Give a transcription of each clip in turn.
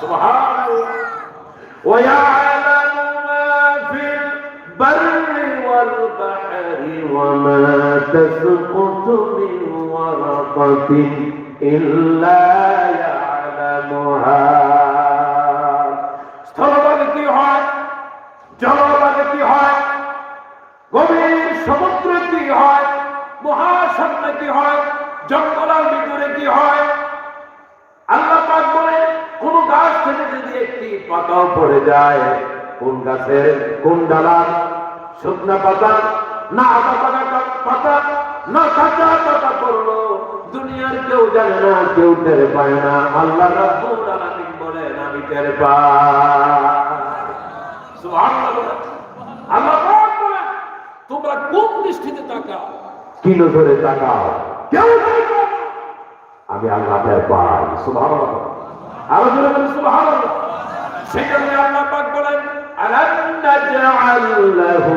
সুবহানাল্লাহ। ওয়া ইয়ালামু মা ফিল বাররি ওয়াল বাহরি ওয়া মা তাসকুতু মিন ওয়ারাকাতিন ইল্লা ইয়ালামুহা। স্থলভাগে কি হয়, জলভাগে কি হয়, গভীর সমুদ্রে কি হয়, মহাসাগরে কি হয়, জঙ্গলের ভিতরে কি হয়। আল্লাহ পাক বলেন কোন গাছ থেকে যদি একটি পাতাও পড়ে যায়, কোন গাছের কোন ডালার শুকনা পাতা না আদা পাতা না কাঁচা পাতা পড়লো, দুনিয়ার কেউ জানে না, কেউ টের পায় না। আল্লাহ রাব্বুল আলামিন বলেন আমি টের পাই। সুবহানাল্লাহ। আল্লাহ পাক বলেন তোমরা কোন দৃষ্টিতে তাকাও, কি নজরে তাকাও, কেউ টের পায় না, আমি আল্লাহ টের পাই। সুবহানাল্লাহ। আরো জোরে বলেন সুবহানাল্লাহ। সেখানে আল্লাহ পাক বলেন আলাম নাজআল লাহু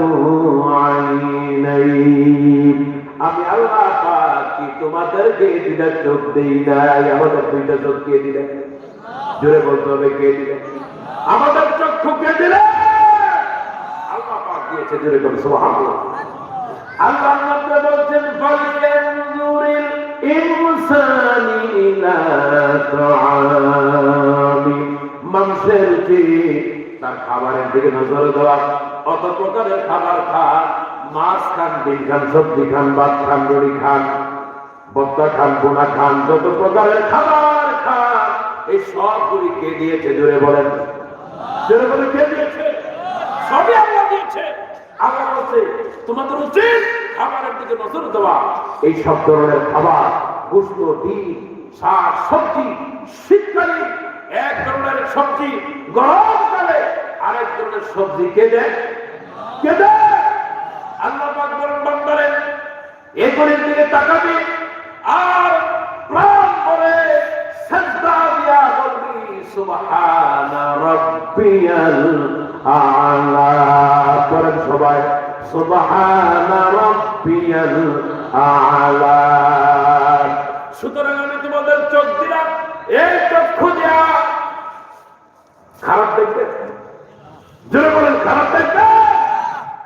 আইনাইন, আমি আল্লাহ পাক কি তোমাদেরকে দুইটা চোখ দেই নাই? আমাদের দুইটা চোখ কে দিলেন? জোরে বলতে হবে কে দিলেন? আমাদের চক্ষু কে দিলেন? আল্লাহ পাক দিয়েছে। জোরে বলুন সুবহানাল্লাহ। আল্লাহ নবী বলেন ফালিয়ানজুরিল ইনসানি ইলা তাআমি, মানুষের কি তার খাবারের দিকে নজর দেওয়া। অত প্রকারের খাবার খান, মাছ খান, ডিম খান, সবজি খান, ভাত খান, রুটি খান, ভর্তা খান, বোনা খান, যত প্রকারের খাবার খান, এই সবগুলি কে দিয়েছে? জোরে বলেন, জোরে বলে কে দিয়েছে? সবই আল্লাহ দিয়েছে। আল্লাহ বলছে তোমাদের উচিত খাবারের দিকে নজর দেওয়া। এই সব ধরনের খাবার, গোশত, ডিম, শাক, সবজি, শীতকালে এক ধরনের সবজি, গরমকালে আরেক ধরনের সবজি কে দেয়? কে দেয়? আল্লাহ পাক বলেন বান্দারে এগুলির দিকে তাকাবি আর প্রাণ ভরে সিজদা দিয়া বলবি সুবহানা রাব্বিয়াল আ'লা। পড়েন সবাই সুবহানা রাব্বিয়াল আ'লা। সুতরাং আমি তোমাদের চোখ দিলাম, এই চক্ষু দিয়া খারাপ দেখবে? জোরে বলেন খারাপ দেখবে?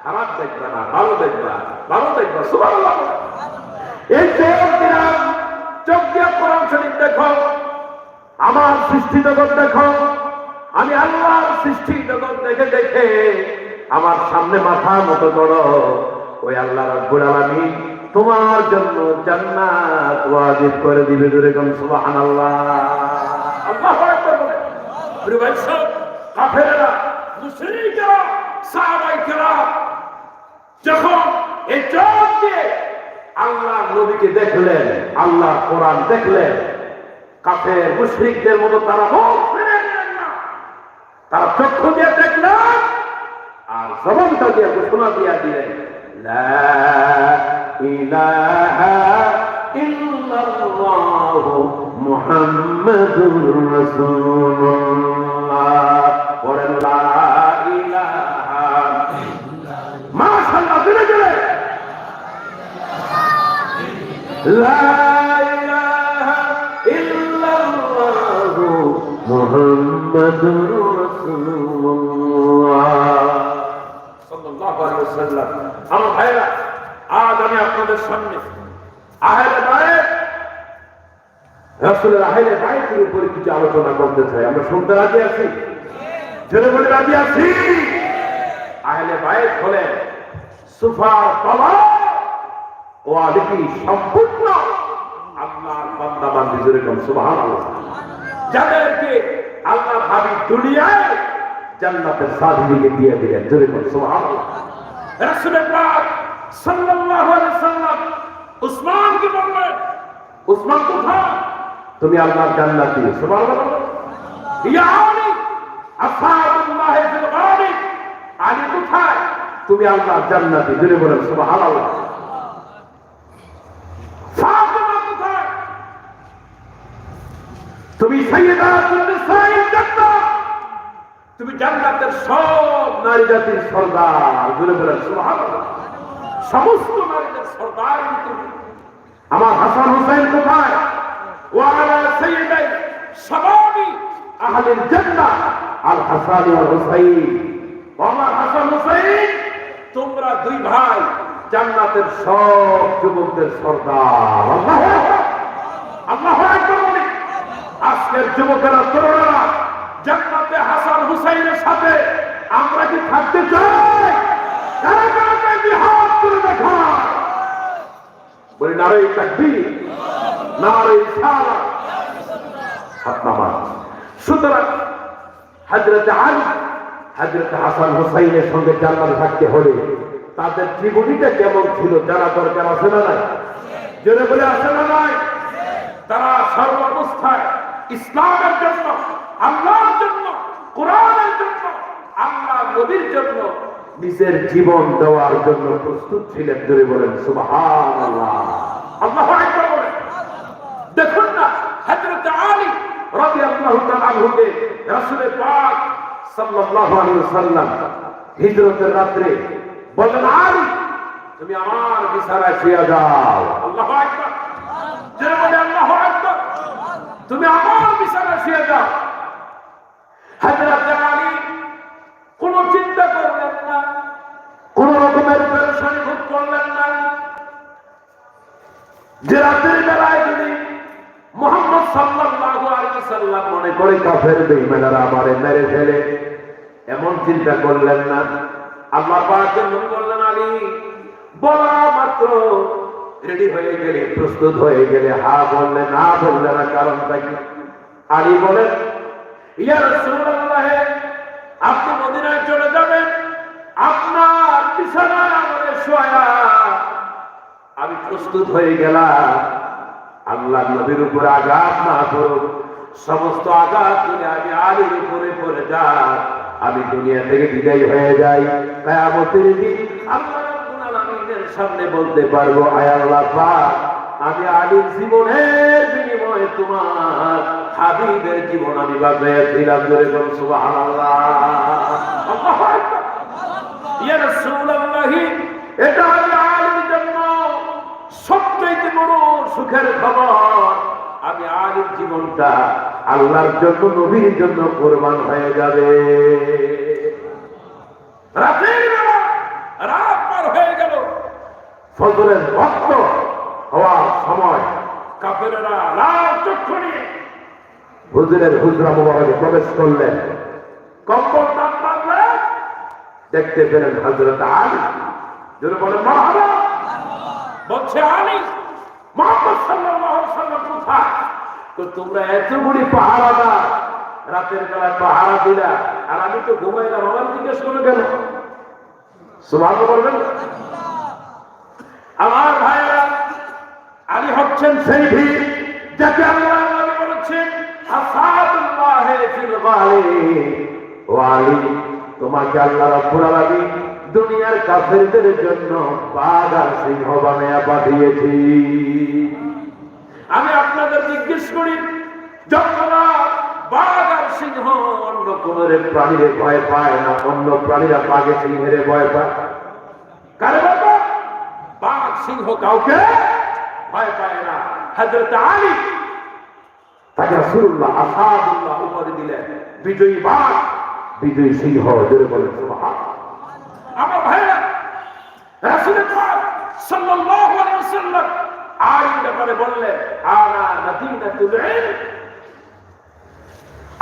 খারাপ দেখবে না, ভালো দেখবা, ভালো দেখবা। সুবহানাল্লাহ। এই চোখ দিলাম, চোখ দিয়া কোরআন শরীফ দেখো, আমার সৃষ্টি জগৎ দেখো। আমি আল্লাহর সৃষ্টি জগৎ দেখে দেখে আমার সামনে মাথা মতো করো। ওই আল্লাহ রাব্বুল আলামিন তোমার জন্য জান্নাত ওয়াজিব করে দিবে। জোরে বলুন সুবহানাল্লাহ। আল্লাহু আকবার বলে প্রিয় ভাই সব কাফেররা, মুশরিকরা, সাহাবায়ে কেরাম যখন এই চোখ দিয়ে আল্লাহ নবীকে দেখলেন, আল্লাহ কোরআন দেখলেন, কাফের মুশরিকদের মতো তারা মুখ ফিরে নিলেন না। তারা চক্ষু দিয়ে দেখলেন আর জবানটা দিয়ে ঘোষণা দিয়ে দিলেন লা ইলাহা ইল্লাল্লাহু মুহাম্মাদুর রাসূলুল্লাহ। পড়েন লা ইলাহা ইল্লাল্লাহ। মাশাআল্লাহ, দিলে দিলে লা ইলাহা ইল্লাল্লাহু মুহাম্মাদুর রাসূলুল্লাহ সাল্লাল্লাহু আলাইহি ওয়াসাল্লাম। আমার ভাইরা, আজ আমি আপনাদের সামনে আহলে বাইত, রাসূলের আহলে বাইতের উপরে কিছু আলোচনা করতে চাই। আমরা শুনতে রাজি আছি? জোরে বলে রাজি আছি? আহলে বাইত হলেন সুফার বাবা ওয়ালিকি সম্পূর্ণ আল্লাহর বান্দা বান্দি। জোরে বলুন সুবহানাল্লাহ। যাদেরকে আল্লাহ হাবিব দুনিয়ায় জান্নাতের সার্টিফিকেট দিয়ে দিলেন। জোরে বলুন সুবহানাল্লাহ। রাসূল পাক সাল্লাল্লাহু আলাইহি সাল্লাম উসমানকে বললেন, উসমান কোথায়? তুমি আল্লাহর জান্নাতি। সুবহানাল্লাহ। ইয়া আলী আসহাবুল্লাহ ফিল গারিব, আলী কোথায়? তুমি আল্লাহর জান্নাতি। জোরে বলুন সুবহানাল্লাহ। ফাতিমা কোথায়? তুমি সাইয়্যিদাতুন নিসাইল জান্নাত, তুমি জান্নাতের সব নারী জাতির সর্দার। জোরে বলেন সুবহানাল্লাহ। সমস্ত নারীদের সর্দার তুমি। আমার হাসান হুসাইন কোথায়? ওয়া আলা সাইয়্যিদাই শাবাবি আহলিল জান্নাহ আল হাসান ওয়াল হুসাইন। আমার হাসান হুসাইন, তোমরা দুই ভাই জান্নাতের সব যুবকদের সর্দার। আল্লাহু আকবার, আল্লাহু আকবার বলি। আজকের যুবকেরা, তরুণেরা জান্নাতে হাসান হুসাইনের সাথে আমরা কি থাকতে চাই? কারা কারা চাই? হাত তুলে দেখায়। বলি নারে তাকবীর, নারে রিসালাত, হাত নামা। সুতরাং হযরত আলী, হযরত হাসান হুসাইনের সঙ্গে জান্নাতে থাকতে হলে তাদের জীবনীটা কেমন ছিল জানা দরকার, আছে না নাই? জোরে বলে আছে না নাই? তারা সর্বাবস্থায় ইসলামের জন্য, আল্লাহর জন্য, কোরআনের জন্য, আল্লাহ নবীর জন্য নিজের জীবন দেওয়ার জন্য প্রস্তুত ছিলেন। জোরে বলেন সুবহানাল্লাহ, আল্লাহু আকবার বলেন। দেখুন না, হযরত আলী রাদিয়াল্লাহু তাআলা আনহুকে রাসূল পাক সাল্লাল্লাহু আলাইহি ওয়াসাল্লাম হিজরতের রাতে বলেন, আলী তুমি আমার বিছানায় শুয়ে যাও। আল্লাহু আকবার, জোরে বলে আল্লাহু আকবার। তুমি আমার বিছানায় শুয়ে যাও। হযরত আলী কোন চিন্তা করলেন না, কোন রকমের পেরেশানি ভোগ করলেন না যে রাতের বেলায় যদি মুহাম্মদ সাল্লাল্লাহু আলাইহি ওয়াসাল্লাম মনে করে কাফের বেঈমানরা আমারে মেরে ফেলে, এমন চিন্তা করলেন না। আল্লাহ পাকের নবী বললেন, আলী বলা মাত্র রেডি হয়ে গেলে, প্রস্তুত হয়ে গেলে হা বললে, না বললে না, কারণটা কি? আলী বলেন, ইয়া রাসূলুল্লাহ, আপনি মদিনায় চলে যাবেন, আপনার বিছানায় আমাদের শোয়া আমি প্রস্তুত হয়ে গেলাম। আল্লাহ নবীর উপর আঘাত না করুক, সমস্ত আঘাত যদি আমি আলীর উপরে পড়ে যাই, আমি দুনিয়া থেকে বিদায় হয়ে যাই। কিয়ামতের দিন আল্লাহ রাব্বুল আলামিনের সামনে বলতে পারবো, আয় আল্লাহ পাক, আমি আলীর জীবনের বিনিময়ে তোমার হাবিবের জীবন আমি বাঁচিয়েছিলাম। জোরে বলুন সুবহানাল্লাহ, আল্লাহু আকবার। ইয়া রাসূলুল্লাহ, এটা আমি আলীর জন্য সবচেয়ে বড় সুখের খবর। আমি আলীর জীবনটা আল্লাহর জন্য, নবীর জন্য কুরবান হয়ে যাবে। রাতের বেলা, রাত পার হয়ে গেল, ফজরের ওয়াক্ত হওয়ার সময় কাফেররা লাল চক্ষু নিয়ে হুজুরের হুজরা মুবারকে প্রবেশ করলেন। কম্বল টান টানলেন, দেখতে পেলেন হযরত আলী। যদি বলেন মারহাবা, বলছে আলী, মুহাম্মদ সাল্লাল্লাহু আলাইহি ওয়াসাল্লাম কোথায়? তো তোমরা এত বড় পাহারাদার, রাতের বেলা পাহারা দিলা, আর আমি তো ঘুমাইলাম, আমার জিজ্ঞেস করে গেল। সুবহানাল্লাহ বলবেন। আমার ভাইরা, আলী হচ্ছেন সেই ভীর যাকে আল্লাহ নবী বলেছেন আসাদুল্লাহ ফিল গালিব। ও আলী, তোমাকে আল্লাহ রাব্বুল আলামিন দুনিয়ার কাফেরদের জন্য বাঘ আর সিংহ বানায়া পাঠিয়েছি। আমি আপনাদের জিজ্ঞেস করি, যখন বাঘ আর সিংহ অন্য কোন প্রাণীরে ভয় পায় না, অন্য প্রাণীরা বাঘে সিংহের ভয় পায়, কারে ভয় পায়? বাঘ সিংহ কাউকে ভয় পায় না। হযরত আলী তাকে রাসূলুল্লাহ আসাদুল্লাহ উপাধি দিলেন, বিজয়ী বাঘ, বিজয়ী সিংহ। জোরে বলেন সুবহানাল্লাহ। আমার ভাইরা, রাসূল পাক সাল্লাল্লাহু আলাইহি ওয়াসাল্লাম আলীর ব্যাপারে বললেন, আনা মদিনাতুল ইলম,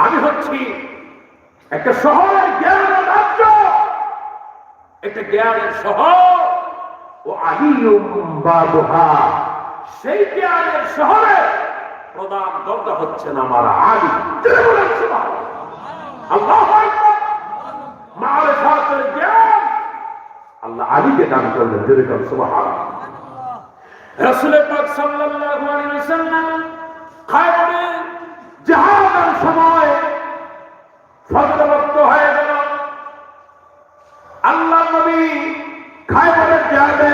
আমি হচ্ছি একটা শহরের জ্ঞানের রাজ্য, একটা জ্ঞানের শহর। ও আলিয়ুম বাবুহা, সেই জ্ঞানের শহরে প্রধান দরজা হচ্ছেন আমার আলী। জোরে বলেন সুবহানাল্লাহ, আল্লাহু আকবার। মারিফাতের জ্ঞান আল্লাহ আলীকে দান করলেন। জোরে বলেন সুবহানাল্লাহ। রাসূল পাক সাল্লাল্লাহু আলাইহি ওয়াসাল্লাম খায়বরে জিহাদের সময় ফজর ওয়াক্ত হয়ে গেল। আল্লাহ নবী খায়বরের জিহাদে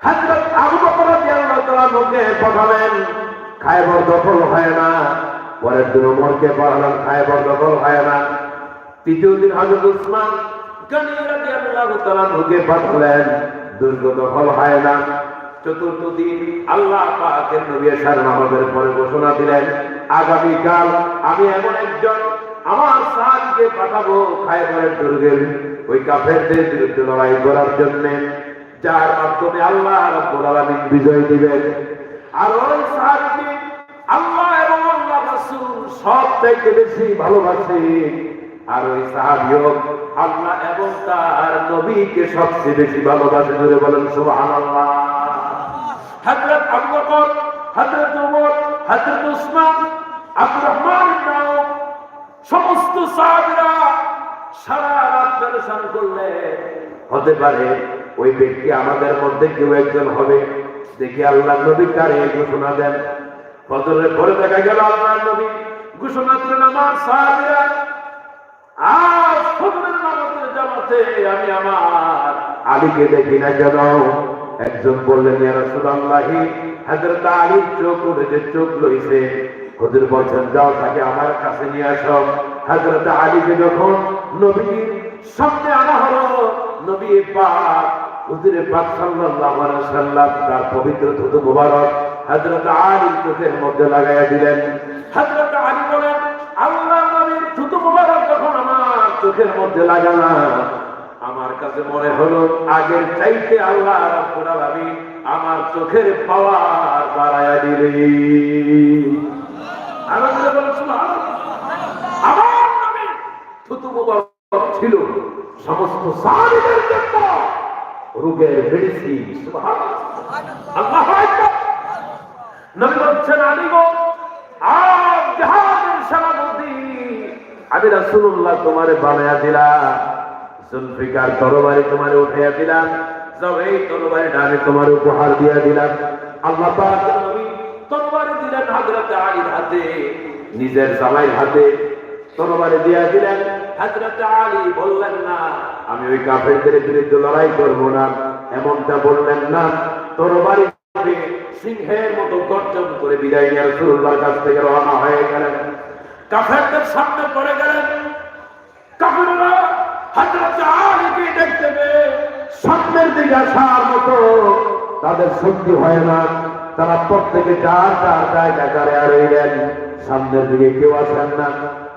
হযরত আবু বকর রাদিয়াল্লাহু তাআলা কে পাঠালেন। খায়বর দখল হয় না। পরের দিন ওমরকে পাঠালেন, খায়বর দখল হয় না। তৃতীয় দিন হযরত উসমান গনি রাদিয়াল্লাহু তাআলা কে পাঠালেন, দুর্গ দখল হয় না। চতুর্থ দিন আল্লাহ পাকের নবী এশার নামাজের পরে ঘোষণা দিলেন, আগামীকাল আমি এমন একজন আমার সাহায্যে পাঠাবো খায়বরের দুর্গের ওই কাফেরদের বিরুদ্ধে লড়াই করার জন্য, যার মাধ্যমে আল্লাহ রাব্বুল আলামিন বিজয় দিবেন। আর ওই সাহাবীকে আল্লাহ এবং আল্লাহ রাসূল সবথেকে বেশি ভালোবাসে। আর ওই সাহাবীও আল্লাহ এবং তার নবীকে সবচেয়ে বেশি ভালোবাসে। ধরে বলেন সুবহানাল্লাহ। হযরত আবু বকর, হযরত ওমর, হযরত উসমান, আব্দুর রহমান ইবনে আওফ, সমস্ত সাহাবীরা সারা রাত পেরেশান করলে হতে পারে ওই ব্যক্তি আমাদের মধ্যে কেউ একজন হবে। দেখি আল্লাহ নবী কারে ঘোষণা দেন। ফজরের পরে দেখা গেল আল্লাহ নবী ঘোষণা দিলেন, আমার সাহাবীরা আজ ফজরের নামাজের জামাতে আমি আমার আলীকে দেখি না কেন? একজন বললেন, ইয়া রাসূলুল্লাহ, হযরত আলীর চোখ উঠে চোখ লইছে। হুজুর বলছেন, যাও তাকে আমার কাছে নিয়ে আসো। হযরত আলীকে যখন নবীর সামনে আনা হলো, নবী পাক হুজুর পাক সাল্লাল্লাহু আলাইহি ওয়াসাল্লাম তার পবিত্র থুতু মোবারক হযরত আলীর চোখের মধ্যে লাগাইয়া দিলেন। হযরত আলী বলেন, আল্লাহর নবীর থুতু মোবারক যখন আমার চোখের মধ্যে লাগালাম, আমার কাছে মনে হলো আগের চাইতে আল্লাহ রাব্বুল আলামিন আমার চোখের পাওয়ার বাড়ায়া দিলেন। আমাদের বলেন সুবহানাল্লাহ। আমার নবী থুতু মোবারক ছিল সমস্ত সাহাবীদের জন্য রোগের মেডিসিন। সুবহানাল্লাহ, আল্লাহু আকবার। নবী বলছেন, আলী গো, আজ জিহাদের সেনাপতি আমি রাসূলুল্লাহ তোমারে বানায়া দিলাম, জুলফিকার তরবারি তোমারে উঠাইয়া দিলাম, যাও এই তরবারি ডানে তোমার উপহার দিয়া দিলাম। আল্লাহ পাক নবী তরবারি দিলেন হযরত আলীর হাতে, নিজের জামাইয়ের হাতে তরবারি দিয়া দিলেন। হযরত আলী বললেন না আমি ওই কাফেরদের বিরুদ্ধে লড়াই করব না, এমনটা বললেন না। তরবারি সিংহের মতো গর্জন করে বিদায় নিয়ে রাসূলুল্লাহর কাছ থেকে রওনা হয়ে গেলেন। কাফেরদের সামনে পড়ে গেলেন। কাফেররা হযরত আলীকে দেখতে পেয়ে সামনের দিকে আসার মতো তাদের শক্তি হয় না। তারা প্রত্যেকে যার যার জায়গায় রইলেন, সামনের দিকে কেউ আসেন না।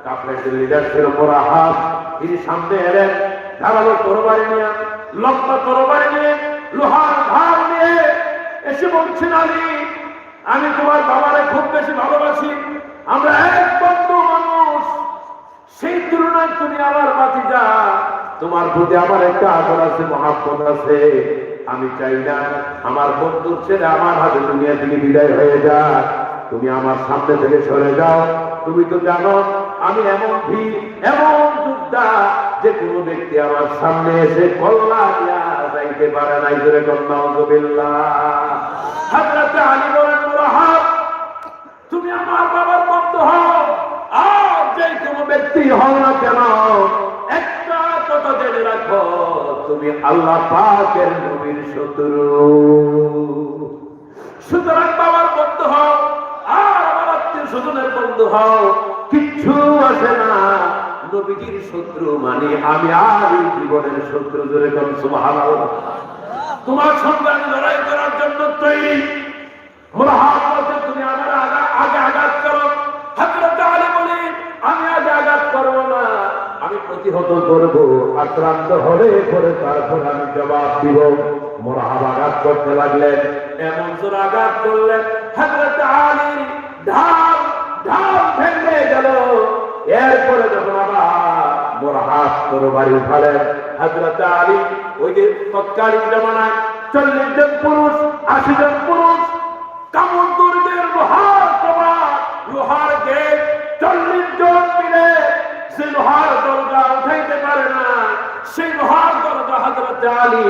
কাফেরদের লিডার ছিল মুরাহাব, তিনি সামনে এলেন, ধারালো তরবারি নিয়ে, লম্বা তরবারি নিয়ে, লোহার ধার নিয়ে এসে বলছেন, আলী আমি তোমার বাবারে খুব বেশি ভালোবাসি, আমরা এক বন্ধু মানুষ, সেই তুলনায় তুমি আমার ভাতিজা, তোমার প্রতি আমার একটা আদর আছে, মহাব্বত আছে। আমি চাই না আমার বন্ধুর ছেলে আমার হাতে দুনিয়া থেকে বিদায় হয়ে যাক, তুমি আমার সামনে থেকে সরে যাও। তুমি তো জানো আমি এমন ভীর, এমন যোদ্ধা, যে কোনো ব্যক্তি আমার সামনে এসে কল্লা দিয়া যাইতে পারে নাই। জোরে নাউযুবিল্লাহ। হযরত আলী বলেন, মুরাহাব তুমি আমার বাবার বন্ধু হও, আর যে কোনো ব্যক্তি হও না কেন, একটা কথা জেনে রাখো, তুমি আল্লাহ পাকের নবীর শত্রু। সুতরাং বাবার বন্ধু হও আর আমার আত্মীয় স্বজনের বন্ধু হও, কিচ্ছু আসে না। নবীজির শত্রু মানে আমি আর এই জীবনের শত্রু। জোরে কোন সুবহানাল্লাহ। তোমার সন্তান লড়াই করার জন্য তৈরি। মুরাহাব বলতে, তুমি আমার আগে আঘাত করো। হযরত আলী বলেন, আমি আগে আঘাত করব না, আমি প্রতিহত করব, আক্রান্ত হলে পরে তারপর আমি জবাব দিব। মুরাহাব আঘাত করতে লাগলেন, এমন জোর আঘাত করলেন হযরত আলীর ঢাল ভেঙে গেল। এরপরে যখন আবার মুরাহাব তরবারি উঠালেন, হযরত আলী ওই যে তৎকালীন জামানায় 40 জন পুরুষ, 80 জন পুরুষ, কামন দুর্গের লোহার গেট, 40 জন মিলে সেই লোহার দরজা উঠাইতে পারে না। সেই লোহার দরজা হযরত আলী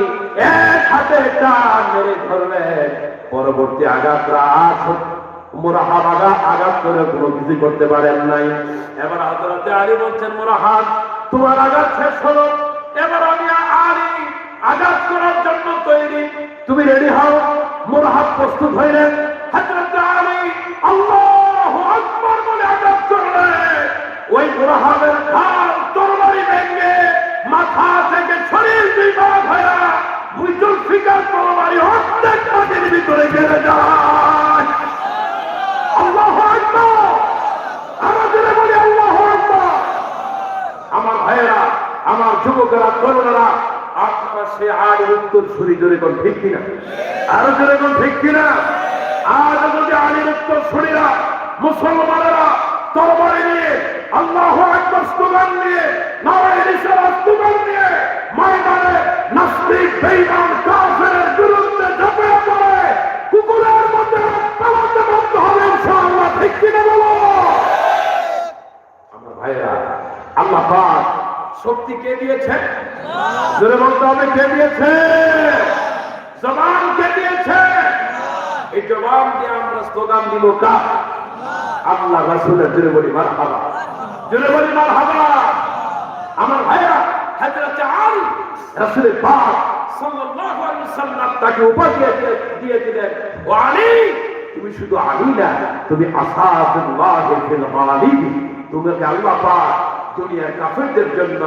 এক হাতে টান মেরে ধরলেন। পরবর্তী আঘাতরা মুরাহাব আঘাত করে কোনো কিছু করতে পারেন নাই। এবার হযরত আলী বলছেন, মুরাহাব তোমার আঘাত শেষ হলো, এবার আমি আলী আঘাত করার জন্য তৈরি, তুমি রেডি হও। মুরাহাব প্রস্তুত হইলেন। হযরত আলী আল্লাহু আকবার বলে আঘাত করলেন। ওই মুরাহাবের ঢাল তরবারি ভেঙে মাথা থেকে শরীর দুই ভাগ হয়ে জুলফিকার তরবারি অর্ধেক মাটির ভিতরে গেলে যায়। আল্লাহু আকবার। যুবকেরা তরুণেরা আপনারা সে আলীর উত্তর সুরি জোরে কোন ঠিক কিনা? আরো জোরে কোন ঠিক কিনা? আজ যদি আলীর উত্তর সুরিরা মুসলমানেরা তরবারি নিয়ে আল্লাহু আকবার স্লোগান নিয়ে নারায়ে রিসালাত স্লোগান নিয়ে ময়দানে নাস্তিক বেঈমান কাফেরের বিরুদ্ধে ঝাঁপিয়ে পড়ে কুকুরের মতো পালাতে বাধ্য হবে ইনশাআল্লাহ, ঠিক কিনা বলো? আমার ভাইরা, আল্লাহ পাক শক্তি কে দিয়েছেন? জোরে বলতে হবে কে দিয়েছে? জবান কে দিয়েছে? এই জবান দিয়ে আমরা স্লোগান দিব কার? আল্লাহ রাসূলের। জোরে বলি মারহাবা, জোরে বলি মারহাবা। আমার ভাইরা, হযরত আলী রাসূলের পাক সাল্লাল্লাহু আলাইহি ওয়াসাল্লাম তাকে উপাধি দিয়ে দিলেন, ও আলী তুমি শুধু আলী না, তুমি আসাদুল্লাহ ফিল গালিব। তোমাকে আল্লাহ পাক দুনিয়ার কাফেরদের জন্য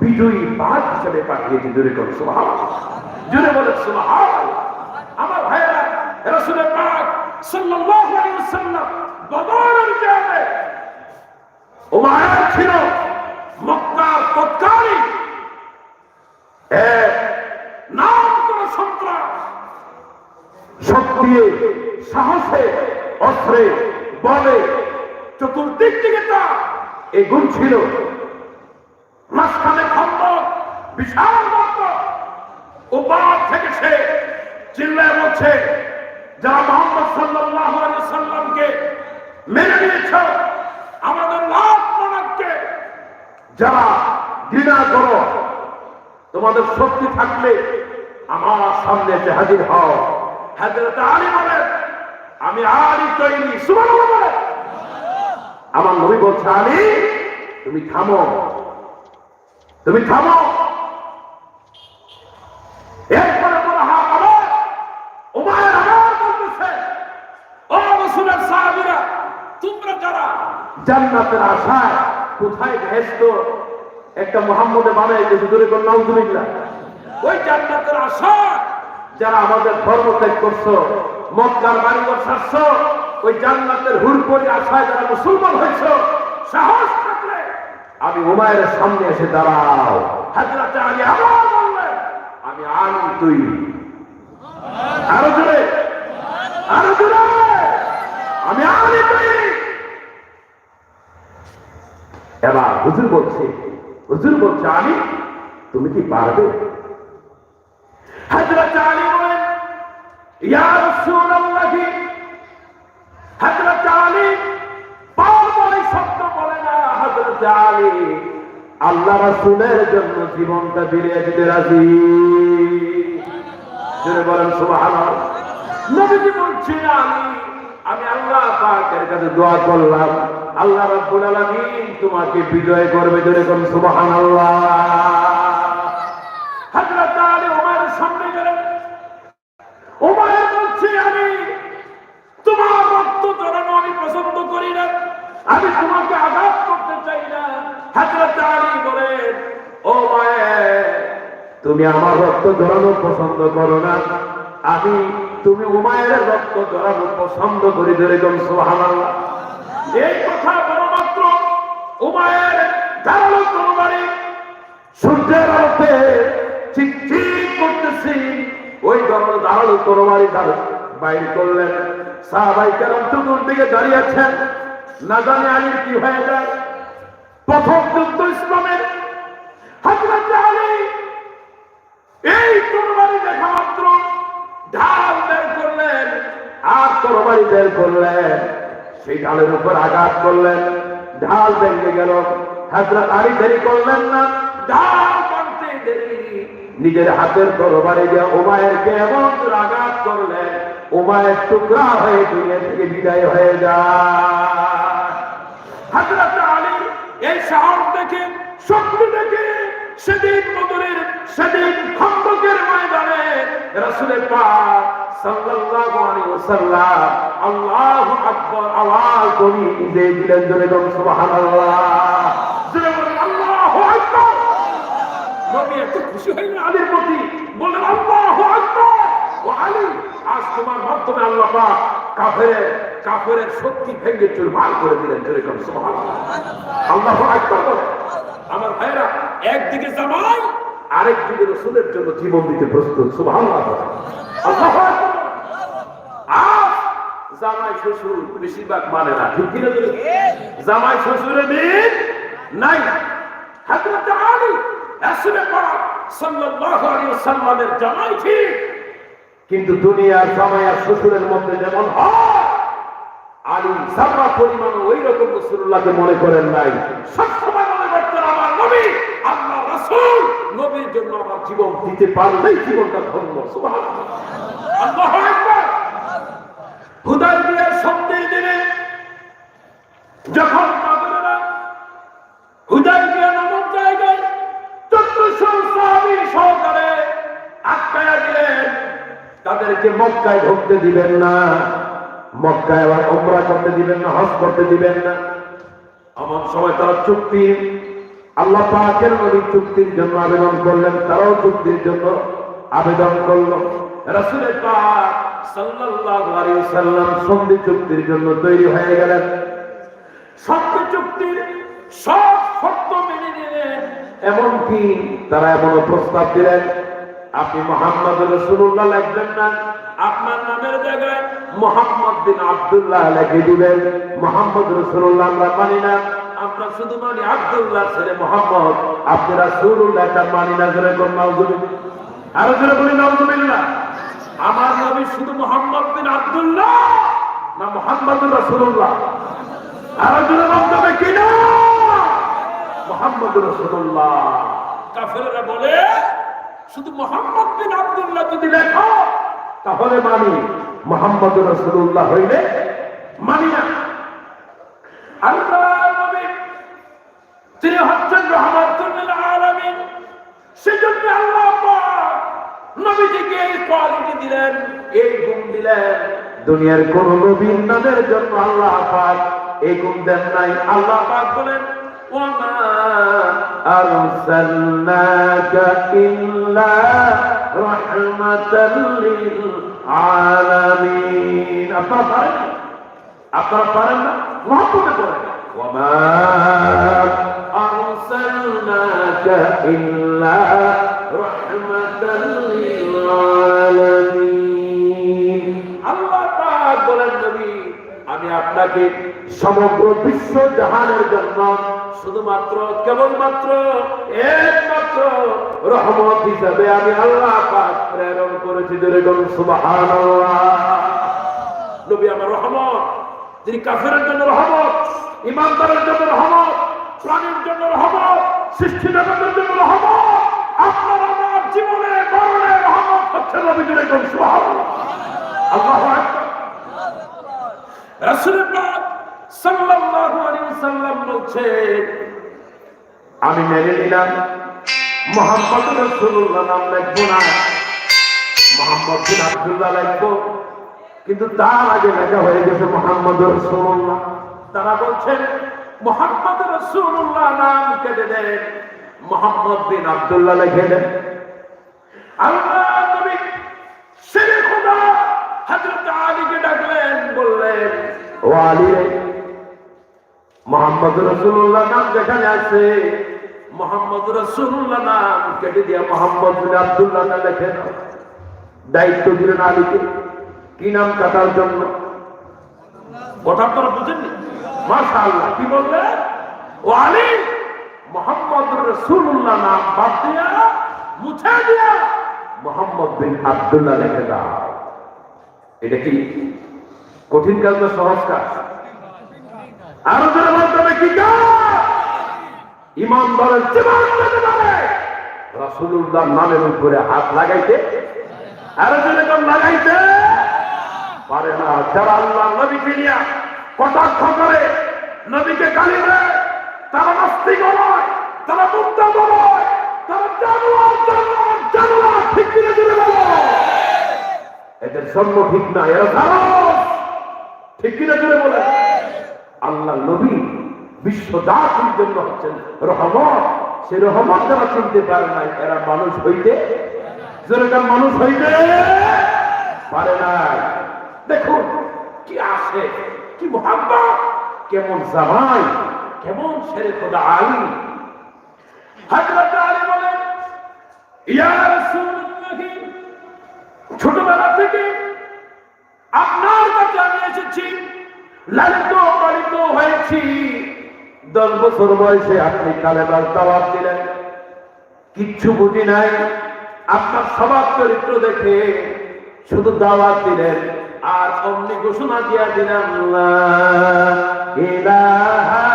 বিজয়ী বাঘ হিসেবে পাঠিয়েছে। জোরে করো সুবহানাল্লাহ, জোরে বলে সুবহানাল্লাহ। আমার ভাইরা, রাসূলের পাক সাল্লাল্লাহু আলাইহি ওয়াসাল্লাম বদরের যুদ্ধে উমাইয়া ছিল মক্কার তৎকালীন এক নাম করা সন্ত্রাস। শক্তি, সাহসে, অস্ত্রে, বলে, চতুর্দিক থেকে তার এই গুণ ছিল। মাঝখানে খন্দক, বিশাল গর্ত, ওপার থেকে সে চিল্লায় বলছে, যারা মুহাম্মদ সাল্লাল্লাহু আলাইহি ওয়াসাল্লামকে মেনে নিয়েছ, আমাদের লাভ প্রণামকে যারা ঘৃণা করো, তোমাদের শক্তি থাকলে আমার সামনে এসে হাজির হও। হযরত আলী বলেন, আমি আলী তৈরি। সুবহানাল্লাহ বলেন। আমার নবী বলছে, আলী তুমি থামো, তুমি থামো। এরপরে বলা হয় আবার উমাইর আবার বলতেছে, ও রাসূলের সাহাবীরা, তোমরা যারা জান্নাতের আশায় কোথায় ভেস্ত একটা মুহাম্মদে বানাই দিয়েছে, দূরে কোন নাউজুবিল্লাহ, ওই জান্নাতের আশা যারা আমাদের ধর্ম ত্যাগ করছো, মক্কার বাড়িঘর ছাড়ছো, ওই জান্নাতের হুরপরি আশায় যারা মুসলমান হয়েছো, সাহস থাকলে আমি উমাইরের সামনে এসে দাঁড়াও। হযরত আলী আবার বললেন, আমি আলী তুই। আরো জোরে, আরো জোরে, আমি আলী তুই। এবার হুজুর বলছে আলী তুমি কি পারবে? হযরত আলী বলেন, ইয়া রাসূলুল্লাহ, হযরত আলী বারবার শব্দ বলে না। হযরত আলী আল্লাহ রাসূলের জন্য জীবনটা বিলিয়ে দিতে রাজি। জোরে বলেন সুবহানাল্লাহ। নবীজি বলছেন, আমি আল্লাহ পাকের কাছে দোয়া করলাম, আল্লাহ রাব্বুল আলামিন তোমাকে বিজয় করবে। জোরে বলেন সুবহানাল্লাহ। হযরত আলী উমাইরের সামনে গেলেন। উমাইর বলছে, আমি তোমার রক্ত ঝরানো আমি পছন্দ করি না, আমি তোমাকে আঘাত করতে চাই না। হযরত আলী বলেন, ও উমাইর তুমি আমার রক্ত ঝরানো পছন্দ করো না, আমি তুমি উমাইরের রক্ত ঝরানো পছন্দ করি। ধরে কোন সুবহানাল্লাহ। এই কথা বলা মাত্র উমাইর ধারালো তরবারি সূর্যের আলোতে চিকচিক করতেছি, ওই ধারালো তরবারি বাইর করলেন। সাহাবায়ে কেরাম চতুর্দিকে দাঁড়িয়ে আছেন, না জানি আলীর কি হয়ে যায়। প্রথম যুদ্ধ ইসলামের। হযরত আলী এই তরবারি দেখা মাত্র ঢাল বের করলেন, আর তরবারি বের করলেন, সেই ঢালের উপর আঘাত করলেন, ঢাল ভেঙে গেল। হযরত আলী দেরি করলেন না, ঢাল টানতে দেরি, নিজের হাতের তরবারি দিয়ে উমাইরকে এমন আঘাত করলেন, উমাইর টুকরা হয়ে দুনিয়া থেকে বিদায় হয়ে যায়। হযরত আলী এই সাহস দেখে, শক্তি দেখে, সেদিন বদরের, সেদিন খন্দকের ময়দানে রাসূলের পাক সাল্লাল্লাহু আলাইহি ওয়াসাল্লাম আল্লাহু আকবার আওয়াজ করে দিয়ে দিলেন। জোরে বলুন সুবহানাল্লাহ, জোরে বলুন আল্লাহু আকবার। নবী এত খুশি হলেন আলীর প্রতি, বললেন আল্লাহু আকবার। ও আলী, আজ তোমার মাধ্যমে আল্লাহ পাক কাফেরের শক্তি ভেঙে চুরমার করে দিলেন। জোরে বলুন সুবহানাল্লাহ, আল্লাহু আকবার। আমার ভাইরা, একদিকে জামাই আরেক যুগের রাসূলের জন্য জীবন দিতে প্রস্তুত। সুবহানাল্লাহ। আল্লাহু আকবার। আজ জামাই শ্বশুর বেশিরভাগ মানে না, ঠিক কিনা? জামাই শ্বশুরের মিল নাই। হযরত আলী রাসূল পাক সাল্লাল্লাহু আলাইহি ওয়াসাল্লামের জামাই ঠিক, কিন্তু দুনিয়ার জামাই আর শ্বশুরের মধ্যে যেমন হয়, আলী সারা পরিমাণ ওই রকম রাসূলুল্লাহকে মনে করেন নাই। সবসময় মনে করতেন আমার নবী আল্লাহ রাসূল, নবীর জন্য আমার জীবন দিতে পারলেই জীবনটা ধন্য। সুবহানাল্লাহ। আল্লাহু আকবার। হুদায়বিয়ার সন্ধির দিনে যখন কাফেররা হুদায়বিয়া নামক জায়গায় 1400 সাহাবী সহকারে আটকায়া দিলেন, তাদেরকে মক্কায় ঢুকতে দিবেন না, মক্কায় আবার উমরা করতে দিবেন না, হজ করতে দিবেন না। এমন সময় তারা চুক্তি, আল্লাহ পাকের নবী চুক্তির জন্য আবেদন করলেন, তারাও চুক্তির জন্য আবেদন করল। রাসূল পাক সাল্লাল্লাহু আলাইহি ওয়াসাল্লাম সন্ধি চুক্তির জন্য তৈরি হয়ে গেলেন। সন্ধি চুক্তির সব শর্ত মেনে নিলেন। এমনকি তারা এমনও প্রস্তাব দিলেন, আপনি মুহাম্মদ রাসূলুল্লাহ লিখবেন না, আপনার নামের জায়গায় মুহাম্মদ বিন আব্দুল্লাহ লিখে দিবেন। মুহাম্মদ রাসূলুল্লাহ আমরা মানি না, আমরা শুধু মানি আব্দুল্লাহ ছেলে মুহাম্মদ। আপনি রাসূলুল্লাহ এটা মানি না। জোরে কোন নাউজুবিল্লাহ, আরো জোরে বলি নাউজুবিল্লাহ। আমার নবী শুধু মুহাম্মদ বিন আব্দুল্লাহ না মুহাম্মদুর রাসূলুল্লাহ? আরো জোরে বলতে কি না? মুহাম্মদুর রাসূলুল্লাহ। কাফেররা বলে শুধু মুহাম্মদ বিন আব্দুল্লাহ যদি লেখো তাহলে মানি, মুহাম্মদুর রাসূলুল্লাহ হইলে মানি না। আল্লাহর নবী তিনি হচ্ছেন রাহমাতুল লিল আলামিন, সেজন্য আল্লাহ পাক নবীজিকে এই কোয়ালিটি দিলেন, এই গুণ দিলেন। দুনিয়ার কোন নবীর নামের জন্য আল্লাহ পাক এই গুণ দেন নাই। আল্লাহ পাক বলেন ওয়ামা আরসালনাকা ইল্লা রাহমাতাল লিল আলামিন। আপনারা পারেন না? মহব্বতে করেন ওয়ামা আরসালনাকা ইল্লা রাহমাতাল লিল আলামিন। আল্লাহ পাক বলেন নবী আমি আপনাকে সমগ্র বিশ্ব জাহানের জন্য শুধুমাত্র কেবলমাত্র একমাত্র রহমত হিসাবে আমি আল্লাহ পাক প্রেরণ করেছি। যেরকম সুবহানাল্লাহ। নবী আমার রহমত, তিনি কাফেরের জন্য রহমত, ইমানদারের জন্য রহমত, প্রাণীর জন্য রহমত, সৃষ্টি জগতের জন্য রহমত। আপনার আমার জীবনে মরণে রহমত হচ্ছে নবী। যেরকম সুবহানাল্লাহ। আল্লাহু আকবার। রাসূল পাক সাল্লাল্লাহু আলাইহি ওয়াসাল্লাম বলছেন আমি মেনে নিলাম মুহাম্মদ রাসূলুল্লাহ নাম লিখব না, মুহাম্মদ বিন আব্দুল্লাহ লিখব, কিন্তু তার আগে লেখা হয়ে গেছে মুহাম্মদ রাসূলুল্লাহ। তারা বলছেন মুহাম্মদ রাসূলুল্লাহ নাম কেটে দেন, মুহাম্মদ বিন আব্দুল্লাহ লিখে দেন। আল্লাহর নবী শেরে খোদা হযরত আলীকে ডাকলেন, বললেন ও আলী রে, মুহাম্মদ রাসূলুল্লাহ নাম যেখানে আছে মুহাম্মদ রাসূলুল্লাহ নাম কেটে দিয়া মুহাম্মদ বিন আব্দুল্লাহ নাম লিখে দাও। দায়িত্ব দিলেন আলীকে। কি নাম কাটার জন্য? কথা আপনারা বুঝেননি? মাশাআল্লাহ। কি বললেন? ও আলী, মুহাম্মদ রাসূলুল্লাহ নাম বাদ দিয়া মুছে দিয়া মুহাম্মদ বিন আব্দুল্লাহ লিখে দাও। এটা কি কঠিন কাজ না সহজ কাজ? আরো যারা বলতে হবে কি কাজ? ইমানদারের জীবন দিতে পারে রাসূলুল্লাহ নামের উপরে হাত লাগাইতে, আরো যারা লাগাইতে পারে না। যারা আল্লাহ নবীকে নিয়ে কটাক্ষ করে, নবীকে গালি দেয়, তারা নাস্তিক নয়, তারা মুরতাদ নয়, তারা জানোয়ার জানোয়ার জানোয়ার। ঠিক কিনা জুড়ে বলো? এদের জন্ম ঠিক না, এরা জানোয়ার। ঠিক কিনা জুড়ে বলে? আল্লাহ নবী বিশ্ব জাতির জন্য হচ্ছেন রহমত। সে রহমত যারা চিনতে পারে না এরা মানুষ হইতে, যেরকম মানুষ হইতে পারে না। দেখুন কি আসে, কি মুহাব্বত, কেমন জামাই, কেমন শেরে খোদা আলী। হযরত আলী বলেন ইয়া রাসূলুল্লাহ, ছোটবেলা থেকে আপনার কাছে আমি এসেছি, লালিত পালিত হয়েছি। 10 বছর বয়সে আপনি কালেমার দাওয়াত দিলেন, কিচ্ছু বুঝি নাই। আপনার স্বভাব চরিত্র দেখে শুধু দাওয়াত দিলেন, আর অমনি ঘোষণা দিয়া দিলেন লা ইলাহা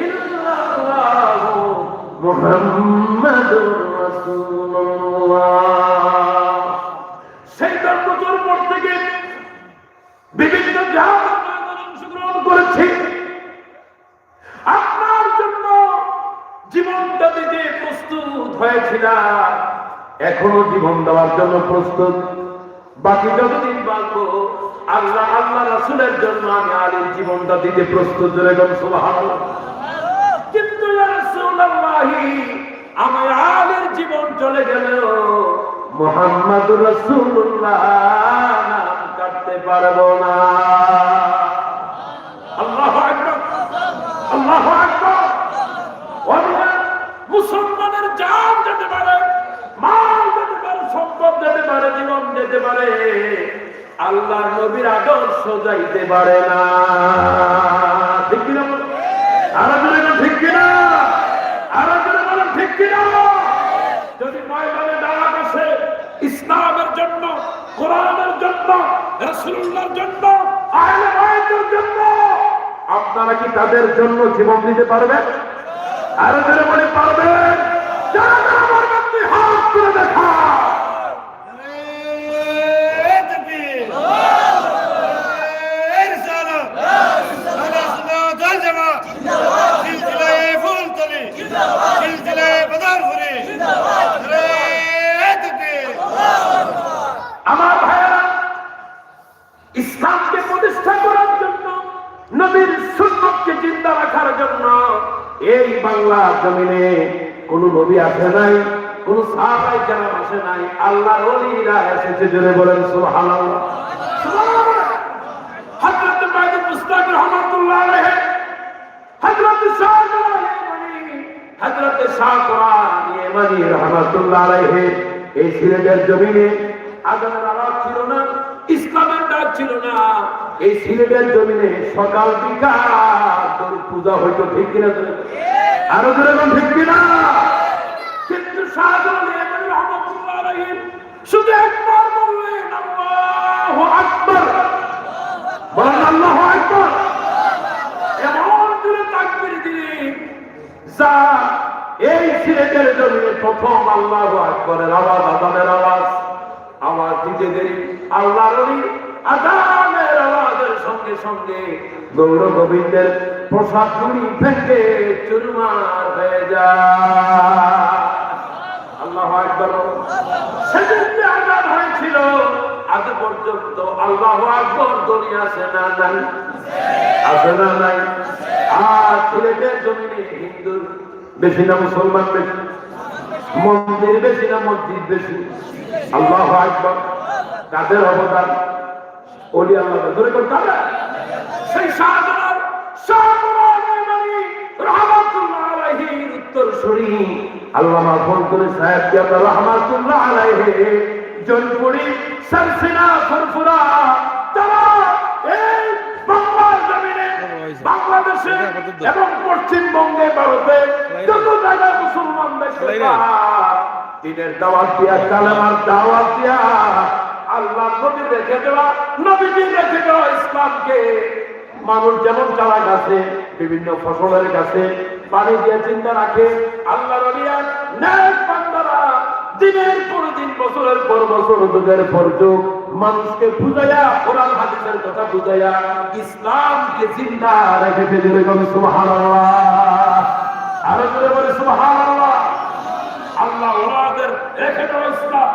ইল্লাল্লাহু মুহাম্মাদুর রাসূলুল্লাহ। সেই 10 বছর পর থেকে বিভিন্ন জাহাজে অংশগ্রহণ করেছি। আপনার জন্য জীবনটা দিতে প্রস্তুত হয়েছিলাম, এখনো জীবন দেওয়ার জন্য প্রস্তুত। বাকি যতদিন বাঁচবো আল্লাহ আল্লাহ রাসূলের জন্য আমি আলীর জীবনটা দিতে প্রস্তুত। সুবহানাল্লাহ। কিন্তু ইয়া রাসূলুল্লাহ, আমার আলীর জীবন চলে গেল, মুহাম্মাদুর রাসূলুল্লাহ নাম কাটতে পারবো না। আল্লাহু আকবার, আল্লাহু আকবার। মুসলমানের জান যেতে পারে, মাল যেতে পারে, সম্পদ যেতে পারে, জীবন যেতে পারে, আল্লাহর নবীর আদর্শ যাইতে পারে না। ঠিক কিনা? আরো জোরে বলেন ঠিক কিনা? আরো জোরে বলেন ঠিক কিনা? যদি ময়দানে দাওয়াত আসে ইসলামের জন্য, কোরআনের জন্য, রাসূলুল্লাহর জন্য, আহলে বায়তের জন্য, আপনারা কি তাদের জন্য জীবন দিতে পারবেন? আরো জোরে বলে পারবেন? যারা আমার কাছে হাত তুলে দেখা। আমার ভাইয়েরা, ইসলামকে প্রতিষ্ঠা করার জন্য, নবীর সুন্নতকে জিন্দা রাখার জন্য এই বাংলা জমিনে কোন নবী আসে নাই, কোন সাহাবায়ে কেরাম আসে নাই, আল্লাহর ওলিরা এসেছে। জোরে বলেন সুবহানাল্লাহ। হযরত বাইতুল মুস্তাক রাহমাতুল্লাহ আলাইহি, হযরত শাহজালাল ইয়ামানি, হযরত শাহ কোরআন ইয়ামানি রাহমাতুল্লাহ আলাইহি এই সিলেটের জমিনে আযানের আওয়াজ ছিল না, ইসলামের ডাক ছিল না। এই সিলেটের জমিনে সকাল বিকাল তোর পূজা হইতো। ঠিক কিনা? আরো জোরে বলেন ঠিক কিনা? কিন্তু শাহজালাল ইয়ামানি রাহমাতুল্লাহ আলাইহি শুধু একবার বললেন আল্লাহু আকবার, বলেন আল্লাহু আকবার। এমন জোরে তাকবীর দিলেন যা এই সিলেটের জমিনে প্রথম আল্লাহু আকবারের আওয়াজ, আযানের আওয়াজ। আওয়াজ দিতে দেরি আল্লাহর ওলি আযানের আওয়াজের সঙ্গে সঙ্গে গৌর গোবিন্দের প্রসাদ গুলি ভেঙে চুরমার হয়ে যায়। আল্লাহু আকবার। সেদিন যে আযান হয়েছিল আজ পর্যন্ত আল্লাহু আকবার ধ্বনি আসে না নাই? আসে না নাই? আর সিলেটের জমিনে হিন্দুর বেশি না মুসলমান বেশি? মন্দির বেশি না মসজিদ বেশি? আল্লাহু আকবার। কাদের অবদান? ওলি আল্লাহর। ধরে কোন কাদের? সেই শাহজালাল শাহ কোরআন ইয়ামানি রাহমাতুল্লাহ আলাইহির উত্তরসূরি আল্লামা ফজলুল সাহেব জানা রাহমাতুল্লাহ আলাইহি জলপুরি সরসিনা ফুরফুরা তারা এই বাংলার জমিনে, বাংলাদেশে এবং পশ্চিমবঙ্গে, ভারতে যত জায়গায় মুসলমান দেশে দিনের দাওয়াত দিয়া, কালেমার দাওয়াত দিয়া, আল্লাহ নবী রেখে দেওয়া, নবীজি রেখে দেওয়া ইসলামকে মানুষ যেমন চারা গাছে, বিভিন্ন ফসলের গাছে পানি দিয়ে চিন্তা রাখে, আল্লাহ নবীরা নেক বান্দারা দিনের পর দিন, বছরের পর বছর, যুগের পর যুগ মানুষকে বুঝাইয়া, কোরআন হাদিসের কথা বুঝাইয়া ইসলামকে জিন্দা রেখেছে। সুবহানাল্লাহ। আরো জোরে বলে সুবহানাল্লাহ। আল্লাহ ওনাদের রেখে দেওয়া ইসলাম,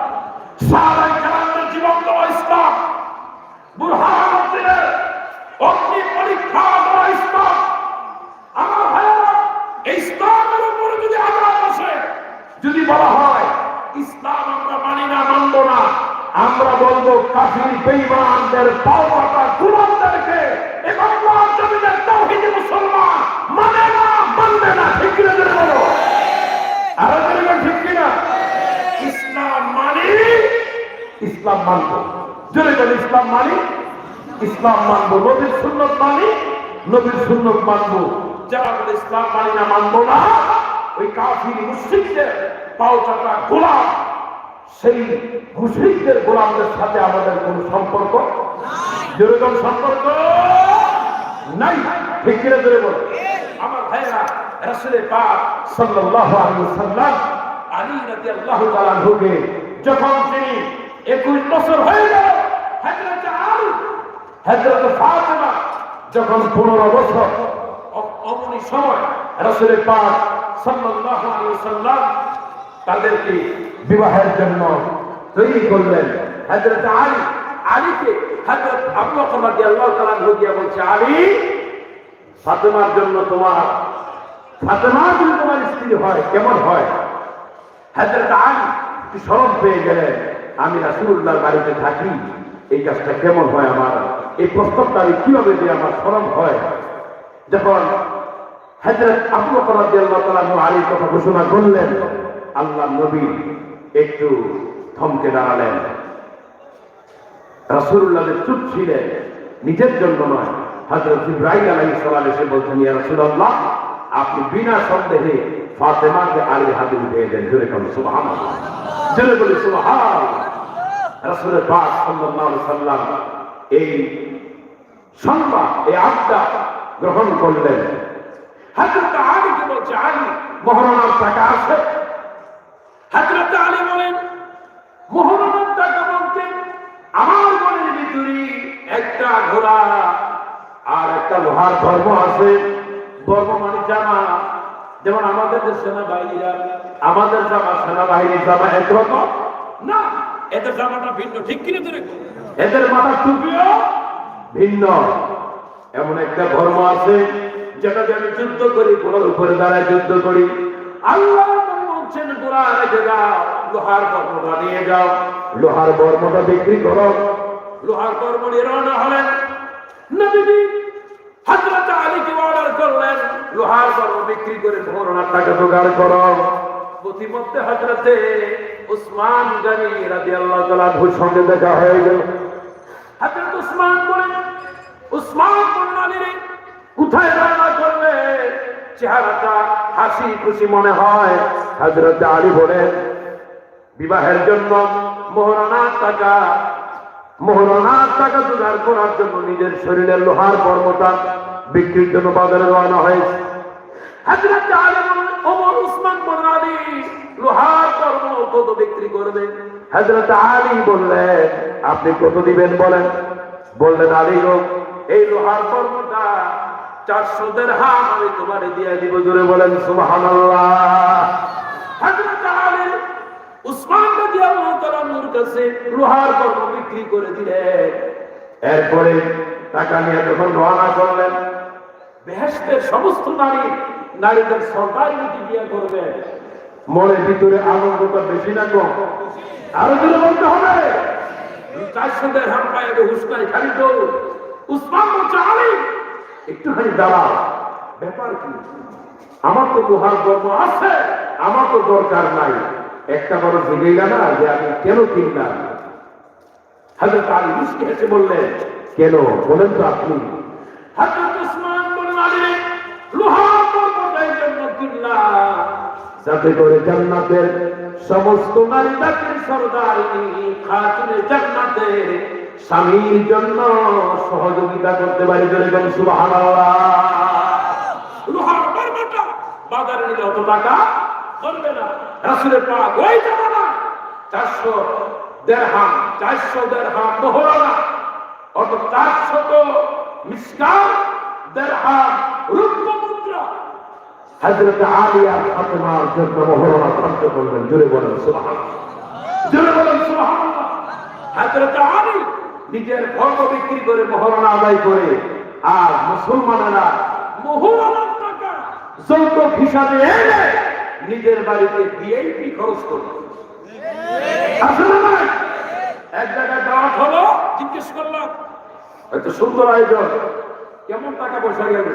সাহাবায়ে কেরামদের জীবন দেওয়া ইসলাম, বুরহানুদ্দিনের অগ্নি পরীক্ষা দেওয়া ইসলাম। আমার ভাইয়েরা, এই ইসলামের উপরে যদি আঘাত আসে, যদি বলা হয় ইসলাম আমরা মানি না, মানব না, আমরা বলবো কাফির বেঈমানদের পাওয়াটা গোলামদেরকে এবং জমিনের তাওহীদি মুসলমান মানে না, মানবে না। ঠিক কিনা বলো? আরো বলবেন ঠিক কিনা? বলেন ইসলাম মানি ইসলাম মানবো, নবীর সুন্নত মানি নবীর সুন্নত মানবো। যারা বলে ইসলাম মানি না, মানবো না, ওই কাফির মুশরিকদের পাওচাটা গোলাম, সেই মুশরিকদের গোলামদের সাথে আমাদের কোনো সম্পর্ক যেরকম সম্পর্ক নাই। ঠিক কিনা ধরে বল আমার ভাইরা। রাসূল পাক সাল্লাল্লাহু আলাইহি ওয়াসাল্লাম আলী রাদিয়াল্লাহু তাআলা আনহুকে যখন তিনি 21 বছর হয়ে গেল, হযরত আলী হযরত ফাতেমা যখন 15 বছর, অমনি সময় রাসূল পাক সাল্লাল্লাহু আলাইহি ওয়াসাল্লাম তাদেরকে বিবাহের জন্য তৈরি করলেন। হযরত আলীকে হযরত আবু বকর রাদিয়াল্লাহু তাআলা আনহু গিয়ে বলছে, আলী, ফাতেমার জন্য ফাতেমা যদি তোমার স্ত্রী হয় কেমন হয়? হযরত আলী কি শরম পেয়ে গেলেন, আমি রাসূলুল্লাহর বাড়িতে থাকি, এই কাজটা কেমন হয়, আমার এই প্রস্তাবটা আমি কিভাবে দিয়ে আমার শরম হয়। যখন হযরত আবু বকর রাদিয়াল্লাহু তাআলা আনহু আলীর কথা ঘোষণা করলেন, আল্লাহর নবী একটু থমকে দাঁড়ালেন। রাসূলুল্লাহ চুপ ছিলেন, নিজের জন্য নয়। হযরত জিবরাইল আলাইহিস সালাম এসে বলছেন, ইয়া রাসূলুল্লাহ, আপনি বিনা সন্দেহে ফাতেমাকে আলীর হাতে উঠিয়ে দেন। জোরে বলুন সুবহানাল্লাহ, জোরে বলুন সুবহানাল্লাহ। রাসূল পাক সাল্লাল্লাহু আলাইহি সাল্লাম এই সংবাদ, এই আজ্ঞা গ্রহণ করলেন। হযরত আলীকে বলছে, আলী, মহরণার টাকা আছে? হযরত আলী বলেন, মহরণার টাকা বলতে আমার মনের ভিতরে একটা ঘোড়া আর একটা লোহার ধর্ম আছে। ধর্ম মানে জামা, যেমন আমাদের সেনাবাহিনীরা, আমাদের জামা সেনাবাহিনীর জামা একরকম না, এদের জামাটা ভিন্ন। ঠিক কিনা ধরে এদের মাথা টুপিও ভিন্ন। এমন একটা ধর্ম আছে যেটাতে আমি যুদ্ধ করি, ঘোড়ার উপরে দাঁড়ায় যুদ্ধ করি। আল্লাহ বলছেন, ঘোড়া রেখে যাও, লোহার বর্মটা নিয়ে যাও, লোহার বর্মটা বিক্রি করো। লোহার বর্ম নিয়ে রওনা হলেন। নবী হযরত আলীকে অর্ডার করলেন, লোহার বর্ম বিক্রি করে মহরণার টাকা জোগাড় করো। প্রতিমধ্যে হযরতে উসমান গনি রাদিয়াল্লাহু তাআলা আনহুর সঙ্গে দেখা হয়ে গেল। হযরত উসমান বলেন, উসমান বললেন, কোথায় রওনা করবে? চেহারাটা হাসি খুশি মনে হয়। হযরত আলী বলেন, বিবাহের জন্য মহরণার টাকা জোগাড় করার জন্য নিজের শরীরের লোহার বর্মটা বিক্রির জন্য বাজারে রওনা হয়েছে। হযরত আলী বলেন, ওমর উসমান বলেন, আলী, লোহার বর্ম কত বিক্রি করবেন? হযরত আলী বললেন, আপনি কত দিবেন বলেন? বললেন, আলী গো, এই লোহার বর্মটা 400 দিরহাম আমি তোমারে দিয়ে দিব। জোরে বলেন সুবহানাল্লাহ। হযরত আলী উসমান রাদিয়াল্লাহু তাআলা আনহুর কাছে লোহার বর্ম বিক্রি করে দিলেন। এরপরে টাকা নিয়ে যখন রওনা করলেন, বেহেশতের সমস্ত নারীদের সরকারি নীতি বিয়ে করবেন, মনের ভিতরে আনন্দটা বেশি না কম? আরো জোরে বলতে হবে। 400 দিরহাম পায় হুস্কাই খালি তো। উসমান বলছে, আলী, একটুখানি দাঁড়াও, ব্যাপার কি? আমার তো লোহার বর্ম আছে, আমার তো দরকার নাই। একটা বড় জেগে গেল না যে আমি কেন কিনলাম? হযরত আলী মুস্কি হেসে বললেন, কেন বলেন তো আপনি? হযরত উসমান বললেন, আলী, লোহার বর্মটাই জন্য কিনলাম যাতে করে জান্নাতের সমস্ত নারী জাতির সরদারিনী খাতুনে জান্নাতের স্বামীর জন্য সহযোগিতা করতে পারি। জোরে বলেন সুবহানাল্লাহ। লোহার বর্মটা বাজারে নিলে অত টাকা করবে না। রাসূলের পাক ওই জামানা 400 দিরহাম মহরণা, অর্থাৎ 400 মিসকাল দিরহাম রূপ্য মুদ্রা হযরত আলী আর ফাতেমার জন্য মহরণা খরচ করবেন। জোরে বলেন সুবহানাল্লাহ, জোরে বলেন সুবহানাল্লাহ। হযরত আলী নিজের ধর্ম বিক্রি করে মহরণা আদায় করে, আর মুসলমানেরা মহরণার টাকা যৌতুক হিসাবে এনে নিজের বাড়িতে ভিআইপি খরচ করবে। আসলে না, এক জায়গায় দাওয়াত হলো, জিজ্ঞেস করলাম, এত সুন্দর আয়োজন, কেমন টাকা পয়সা গেল?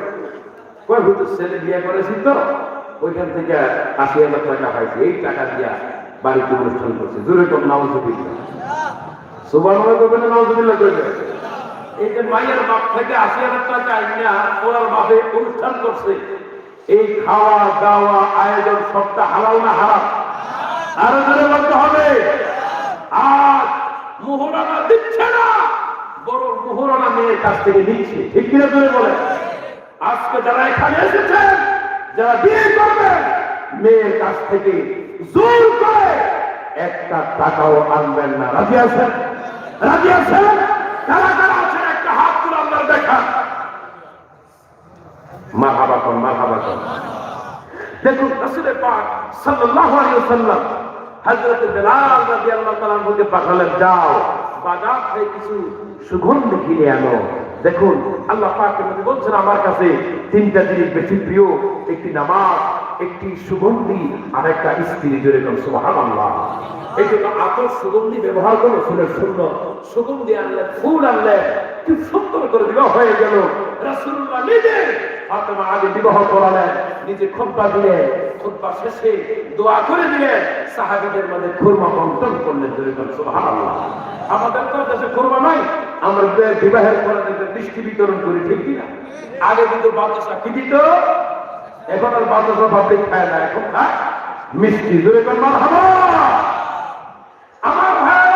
কয় হুজুর, ছেলে বিয়ে করেছি তো, ওইখান থেকে 80,000 টাকা পাইছি, এই টাকা দিয়া বাড়িতে অনুষ্ঠান করছে। জোরে কম নাউজুবিল্লাহ। সুবহানাল্লাহ কইবেন না নাউযুবিল্লাহ কইবেন? এই যে মায়ের বাপ থেকে ৮০,০০০ টাকা আইনা ওর বাপে অনুষ্ঠান করছে, এই খাওয়া দাওয়া আয়োজন সবটা হালাল না হারাম? আরো জোরে বলতে হবে। আজ মোহরানা দিচ্ছে না, বরং মোহরানা মেয়ের কাছ থেকে দিচ্ছে। ঠিক কিনা জোরে বলে? আজকে যারা এখানে এসেছেন, যারা বিয়ে করবেন, মেয়ের কাছ থেকে জোর করে একটা টাকাও আনবেন না। রাজি আছেন? রাজি আছেন? যারা যারা আছেন একটা হাত তুলে আল্লাহ দেখান। মারহাবা কর, মারহাবা কর। দেখুন রাসূল পাক সাল্লাল্লাহু আলাইহি ওয়াসাল্লাম হযরত বেলাল রাদিয়াল্লাহু তাআলা আনহুকে পাঠালেন, যাও বাজার থেকে কিছু সুগন্ধি কিনে আনো। দেখুন আল্লাহ পাক বলছেন, আমার কাছে তিনটা জিনিস বেশি প্রিয়, একটি নামাজ, একটি সুগন্ধি, আর একটা স্ত্রী। জোরে বলুন সুবহানাল্লাহ। এই জন্য আতর সুগন্ধি ব্যবহার করো, ফুলের সুন্দর সুগন্ধি আনলেন, ফুল আনলেন, কি সুন্দর করে বিবাহ হয়ে গেল। রাসূলুল্লাহ নিজে ফাতেমা আগে বিবাহ করালেন, নিজে খুতবা দিলেন, খুতবা শেষে দোয়া করে দিলেন, সাহাবীদের মধ্যে খুরমা বন্টন করলেন। জোরে বলুন সুবহানাল্লাহ। আমাদের তো দেশে খুরমা নাই, আমরা বিবাহের পরে মিষ্টি বিতরণ করি, ঠিক কিনা? আগে কিন্তু বাতাসা কি দিত, এখন আর বাতাসা পাবলিক খায় না, এখন খায় মিষ্টি। জোরে বলুন মারহাবা। আমার ভাই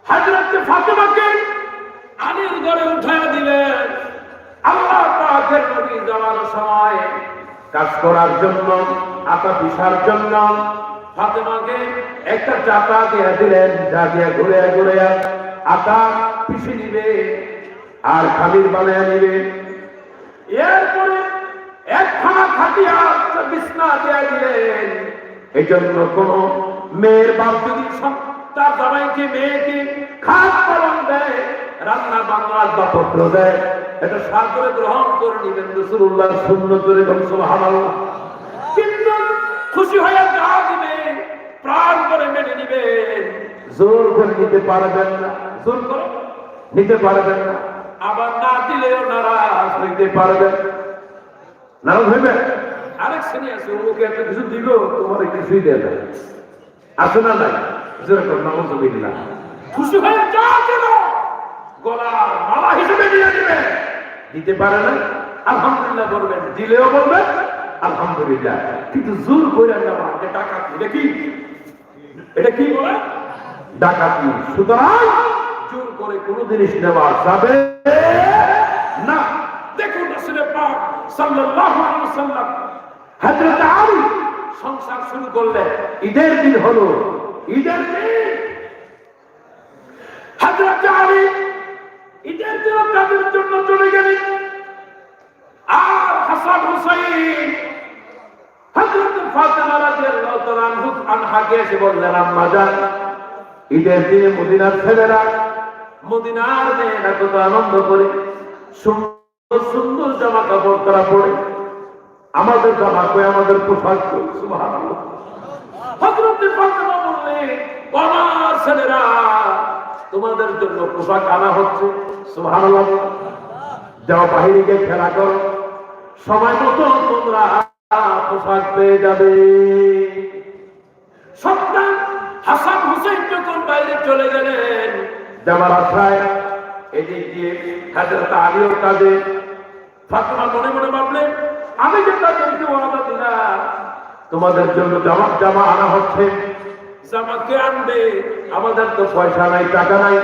হযরত ফাতেমাকে আলীর ঘরে উঠায় দিলেন। আল্লাহ পাকের নবী যাওয়ার সময় কাজ করার জন্য, আটা পিসার জন্য ফাতেমাকে একটা চাপা দিয়ে দিলেন, যা দিয়ে ঘুরে ঘুরে আটা পিষে নিবে আর খামির বানিয়ে নিবে। এরপরে একখানা খাটিয়া বিছনা দিয়ে দিলেন। এই জন্য কোন মেয়ের বাপ যদি তার জামাইকে মেয়েকে খাট পালন দেয়, রান্না বান্নার বাপত্র দেয়, এটা সাদরে গ্রহণ করে নিবেন। রাসূলুল্লাহ সুন্নাত করে বলেন সুবহানাল্লাহ। কিন্তু খুশি হয়ে যা দিবে, প্রাণ করে মেনে নিবেন, জোর করে নিতে পারবেন না, জোর করে নিতে পারবেন না। আবার না দিলেও নারাজ হইতে পারবেন, নারাজ হইবেন। আরেক শ্রেণী আছে, ওকে এত কিছু দিল, তোমার কিছুই দেয় না, আছে না নাই? যেরকম নাউযুবিল্লাহ, খুশি হয়ে যা দিল গলার মালা হিসেবে দিয়ে দিবে। দিতে পারে না, আলহামদুলিল্লাহ বলবেন, দিলেও বলবেন আলহামদুলিল্লাহ। কিন্তু জোর করে নেওয়া, এটা ডাকাতি। এটা কি? এটা কি বলে? ডাকাতি। সুতরাং জোর করে কোনো জিনিস নেওয়া যাবে না। দেখুন রাসূল পাক সাল্লাল্লাহু আলাইহি ওয়াসাল্লাম হযরত আলী সংসার শুরু করলেন। ঈদের দিন হলো, ঈদের দিন হযরত আলী ঈদের দিন তাদের জন্য চলে গেলেন। আর হাসান হুসাইন হযরত ফাতেমা রাদিয়াল্লাহু তাআলা আনহাকে এসে বললেন, আম্মা জান, ঈদের দিনে মদিনার ছেলেরা, মদিনার মেয়েরা কত আনন্দ করে, সুন্দর সুন্দর জামা কাপড় তারা পরে, আমাদের জামা কই, আমাদের পোশাক কই? সুবহানাল্লাহ। হযরত ফাতেমা বললেন, আমার ছেলেরা, তোমাদের জন্য পোশাক আনা হচ্ছে। সুবহানাল্লাহ। যাও বাহিরে গিয়ে খেলা করো, সময় মতো তোমরা পোশাক পেয়ে যাবে। সন্তান হাসান হুসাইন যখন বাইরে চলে গেলেন যাওয়ার আশায়, এদিক দিয়ে হযরত আলীও কাঁদে। ফাতেমা মনে মনে ভাবলেন, আমি যে তাদেরকে ওয়াদা দিলাম তোমাদের জন্য জামা আনা হচ্ছে, জামা কে আনবে? আমাদের তো পয়সা নাই, টাকা নাই।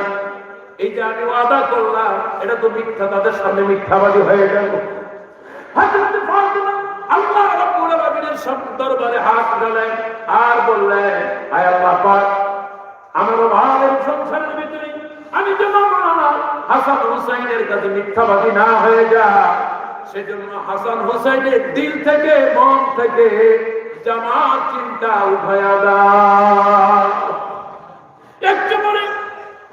এই যে আমি ওয়াদা করলাম, এটা তো মিথ্যা, তাদের সামনে মিথ্যাবাদী হয়ে গেল। হযরত ফাতেমা আল্লাহ রাব্বুল আলামিনের দরবারে হাত দিলেন আর বললেন, আয় আল্লাহ পাক, আমার ভাইয়ের সংসারের ভিতরে আমি যেন হাসান হুসাইনের কাছে মিথ্যাবাদী না হয়ে যা, সেজন্য হাসান হুসাইনের দিল থেকে, মন থেকে জামার চিন্তা উঠায়া দাও। একটু পরে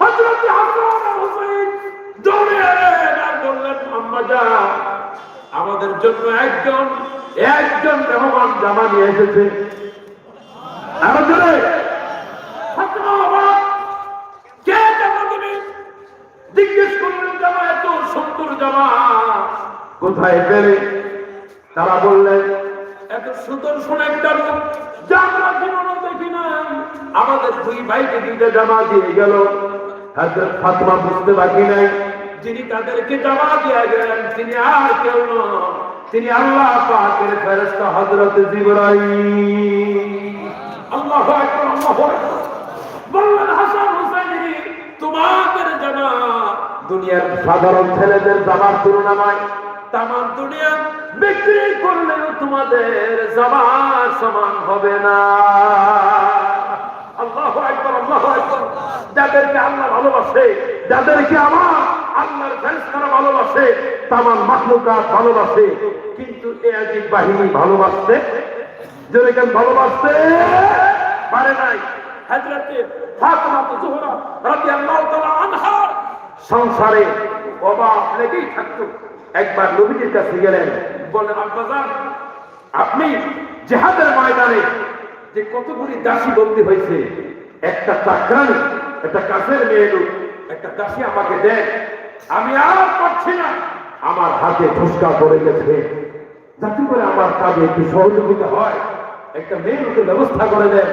হযরত হাসান হুসাইন দৌড়ে এলেন আর বললেন, আম্মা জান, আমাদের জন্য একজন মেহমান জামা নিয়ে এসেছে। কে জামা দেবে? জিজ্ঞেস করলেন, জামা এত সুন্দর জামা কোথায় পেলে? তারা বললেন, এত সুদর্শন একটা লোক যা আমরা জীবনে দেখি নাই, আমাদের দুই ভাইকে দুইটা জামা দিয়ে গেল। হযরত ফাতেমা বুঝতে বাকি নাই, যিনি তাদেরকে জামা দিয়ে গেলেন তিনি আর কেউ নন, তিনি আল্লাহ পাকের ফেরেশতা হযরত জিবরাইল। আল্লাহু আকবার, আল্লাহু আকবার। বললেন হাসান হুসাইন, তোমাদের জামা দুনিয়ার সাধারণ ছেলেদের জামার তুলনায় তামাম দুনিয়া বিক্রি করলেও তোমাদের জামার সমান হবে না। আল্লাহু আকবার, আল্লাহু আকবার। যাদেরকে আল্লাহ ভালোবাসে, যাদেরকে আমার আল্লাহর ফেরেশতারা ভালোবাসে, তামাম মাখলুকাত ভালোবাসে, কিন্তু এই আজীব বাহিনী ভালোবাসতে যেরকম ভালোবাসতে পারে নাই। হযরত ফাতেমা জোহরা রাদিয়াল্লাহু তাআলা আনহা সংসারে অভাব লেগেই থাকতো। একবার নবীজির কাছে গেলেন, বললেন আব্বাজান, আপনি জিহাদের ময়দানে যে কতগুলি দাসী বন্দী হয়েছে, একটা চাকরানি, একটা কাছের মেয়ে লোক, একটা দাসী আমাকে দেন, আমি আর পারছি না, আমার হাতে ফুসকা পড়ে গেছে, যাতে করে আমার কাজে একটু সহযোগিতা হয়, একটা মেয়ে লোকের ব্যবস্থা করে দেন।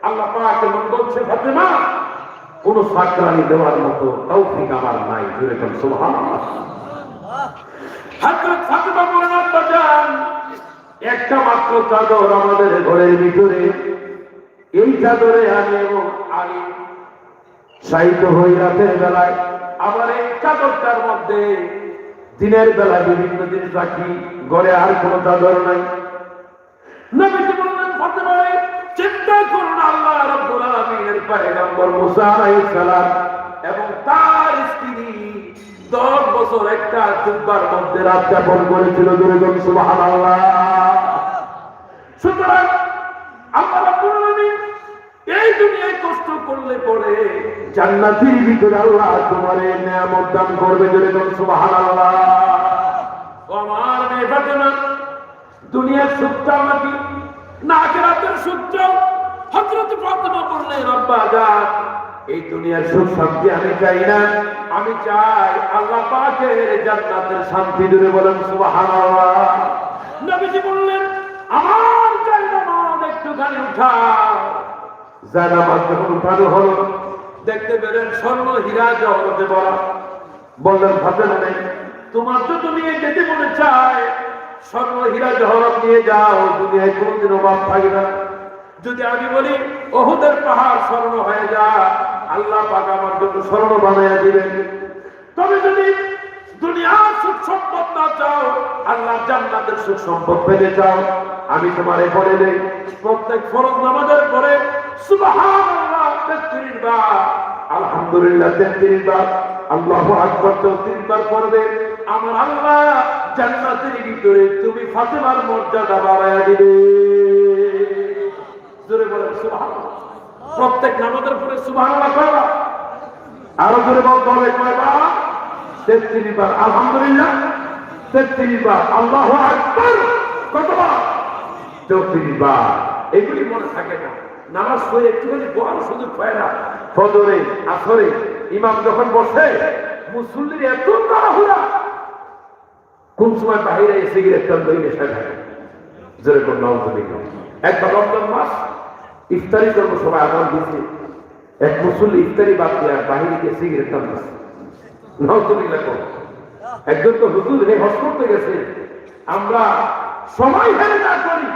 আল্লাহ পাক এমন বলছে, ফাতেমা কোন চাকরানি দেওয়ার মতো তৌফিক আমার নাই। যেরকম সুবহানাল্লাহ। হযরত ফাতেমা বলেন, আব্বাজান একটা মাত্র চাদর আমাদের ঘরের ভিতরে, এই চাদরে আমি এবং আলী শায়িত হই রাতের বেলায়, আবার এই চাদরটার মধ্যে দিনের বেলা বিভিন্ন জিনিস রাখি, ঘরে আর কোন চাদর নাই। নবীজি বললেন, ফাতেমা চিন্তা করুন, আল্লাহ রাব্বুল আলামিনের পয়গম্বর মুসা আলাইহিস সালাম এবং তার স্ত্রী 10 বছর একটা জুব্বার মধ্যে রাত যাপন করেছিল। দুইজন সুবহানাল্লাহ। সুতরাং আল্লাহ রাব্বুল আলামিন এই দুনিয়ায় কষ্ট করলে পরে জান্নাতের ভিতরে আল্লাহ তোমার নিয়ামত দান করবে। দুইজন সুবহানাল্লাহ। ও আমার মেয়ে ফাতেমা, দুনিয়ার সুখটা নাকি না আখিরাতের সুখটা? হযরত ফাতেমা বললেন, আব্বাজান এই দুনিয়ার সুখ শান্তি আমি চাই না, আমি চাই আল্লাহ পাকের জান্নাতের শান্তি। জুড়ে বলেন সুবহানাল্লাহ। নবীজি বললেন, আমার জায়নামাজ একটুখানি উঠাও। জায়নামাজ যখন উঠানো হলো, দেখতে পেলেন স্বর্ণ হীরা জহরতে ভরা। বললেন, ফাতেমা তোমার তো দুনিয়া যেতে মনে চায়, স্বর্ণ হীরা জহরত নিয়ে যাও, দুনিয়ায় কোনদিন অভাব থাকবে না। যদি আমি বলি উহুদের পাহাড় স্বর্ণ হয়ে যা, আল্লাহ পাক আমার জন্য স্বর্ণ বানাইয়া দিবেন। তবে যদি দুনিয়ার সুখ সম্পদ না চাও, আল্লাহ জান্নাতের সুখ সম্পদ পেতে চাও, আমি তোমারে বলে দেই, প্রত্যেক ফরজ নামাজের পরে সুবহানাল্লাহ 33 বার, আলহামদুলিল্লাহ 33 বার, আল্লাহু আকবার 34 বার পড়বে। আমার আল্লাহ জান্নাতের ভিতরে তুমি ফাতেমার মর্যাদা বাড়ায়া দিবে। জোরে বলেন সুবহানাল্লাহ। প্রত্যেক নামাজের পরে সুবহানাল্লাহ কয়বার? আরো জোরে বলতে হবে, কয়বার? 33 বার। আলহামদুলিল্লাহ 33 বার, আল্লাহু আকবার কতবার? 34 বার। এগুলি মনে থাকে না। নামাজ পড়ে একটুখানি বলার সুযোগ পায় না। ফজরে আসরে ইমাম যখন বসে, মুসল্লির এত তাড়াহুড়া, কোন সময় বাহিরে সিগারেট টান ধরে নেশা থাকে। যেরকম নাউজুবিল্লাহ। একবার রমজান মাস ইফতারি করবো, সবাই আদান দিচ্ছে, এক মুসল্লি ইফতারি বাদ দিয়ে বাহিরে গিয়ে সিগারেট টান দিচ্ছে। নাউজুবিল্লাহ। একজন তো হুজুর হে হজ করতে গেছে, আমরা সময় হেরে না করি,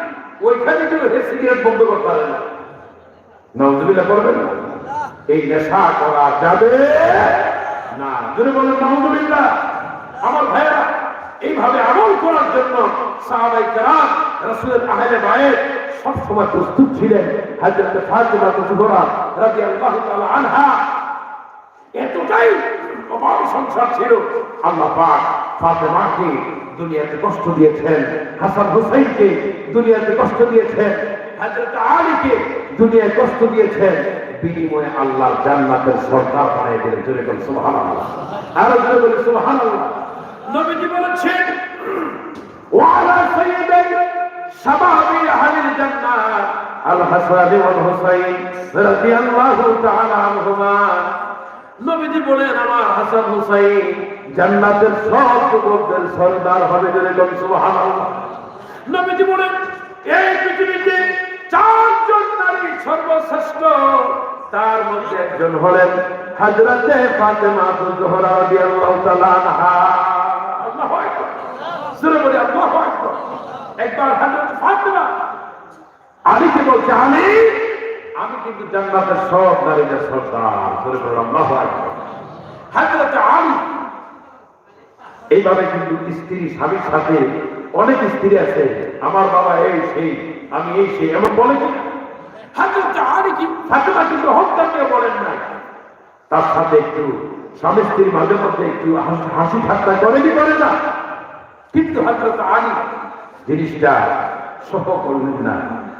ওইখানে গেলে হে সিগারেট বন্ধ করতে পারে না। নাউজুবিল্লাহ করবেন না। এই নেশা করা যাবে না। যদি বলেন নাউজুবিল্লাহ। আমার ভাইরা, এইভাবে আমল করার জন্য সাহাবায়ে কেরাম রাসূলের আহলে বায়েত সব সময় প্রস্তুত ছিলেন। হযরত ফাতেমা জোহরা রাদিয়াল্লাহু তাআলা আনহা এতটাই অভাব সংসার ছিল, আল্লাহ পাক ফাতেমাকে দুনিয়াতে কষ্ট দিয়েছেন, হাসান হুসাইনকে দুনিয়াতে কষ্ট দিয়েছেন, হযরত আলীকে দুনিয়ায় কষ্ট দিয়েছেন, বিনিময়ে আল্লাহর জান্নাতের সরকার বানিয়ে দিলেন। জোরে বলেন সুবহানাল্লাহ। আর জোরে বলেন সুবহানাল্লাহ। নবীজি বলেছেন, ওয়ালা সাইয়্যিদি শাবাবি আহলিল জান্নাত আল হাসান ওয়াল হুসাইন রাদিয়াল্লাহু তাআলা আনহুমা। নবীজি বলেন, আমার হাসান হুসাইন জান্নাতের সব যুবকদের সরদার হবে। জোরে বলেন সুবহানাল্লাহ। নবীজি বলেন, এই পৃথিবীতে 4 জন নারী সর্বশ্রেষ্ঠ একজন হলেন হযরতে ফাতেমা জোহরা রাদিয়াল্লাহু তাআলা আনহা। আল্লাহু আকবার, জোরে বলি আল্লাহু আকবার। একবার হযরত ফাতেমা আলীকে বলছে, আলী আমি কিন্তু জান্নাতের সব নারীদের সর্দার। জোরে বলি আল্লাহু আকবার। হযরত আলী এইভাবে কিন্তু স্ত্রী স্বামীর সাথে, অনেক স্ত্রী আছে আমার বাবা এই সেই আমি এই সেই এমন বলে কি হযরত আলী কি ফাতেমা কিন্তু হত্যা নিয়ে বলেন নাই, তার সাথে একটু স্বামী স্ত্রীর মাঝে মধ্যে একটু হাসি ঠাট্টা করে কি করে না, কিন্তু হযরত আলী জিনিসটা সহ করলেন না।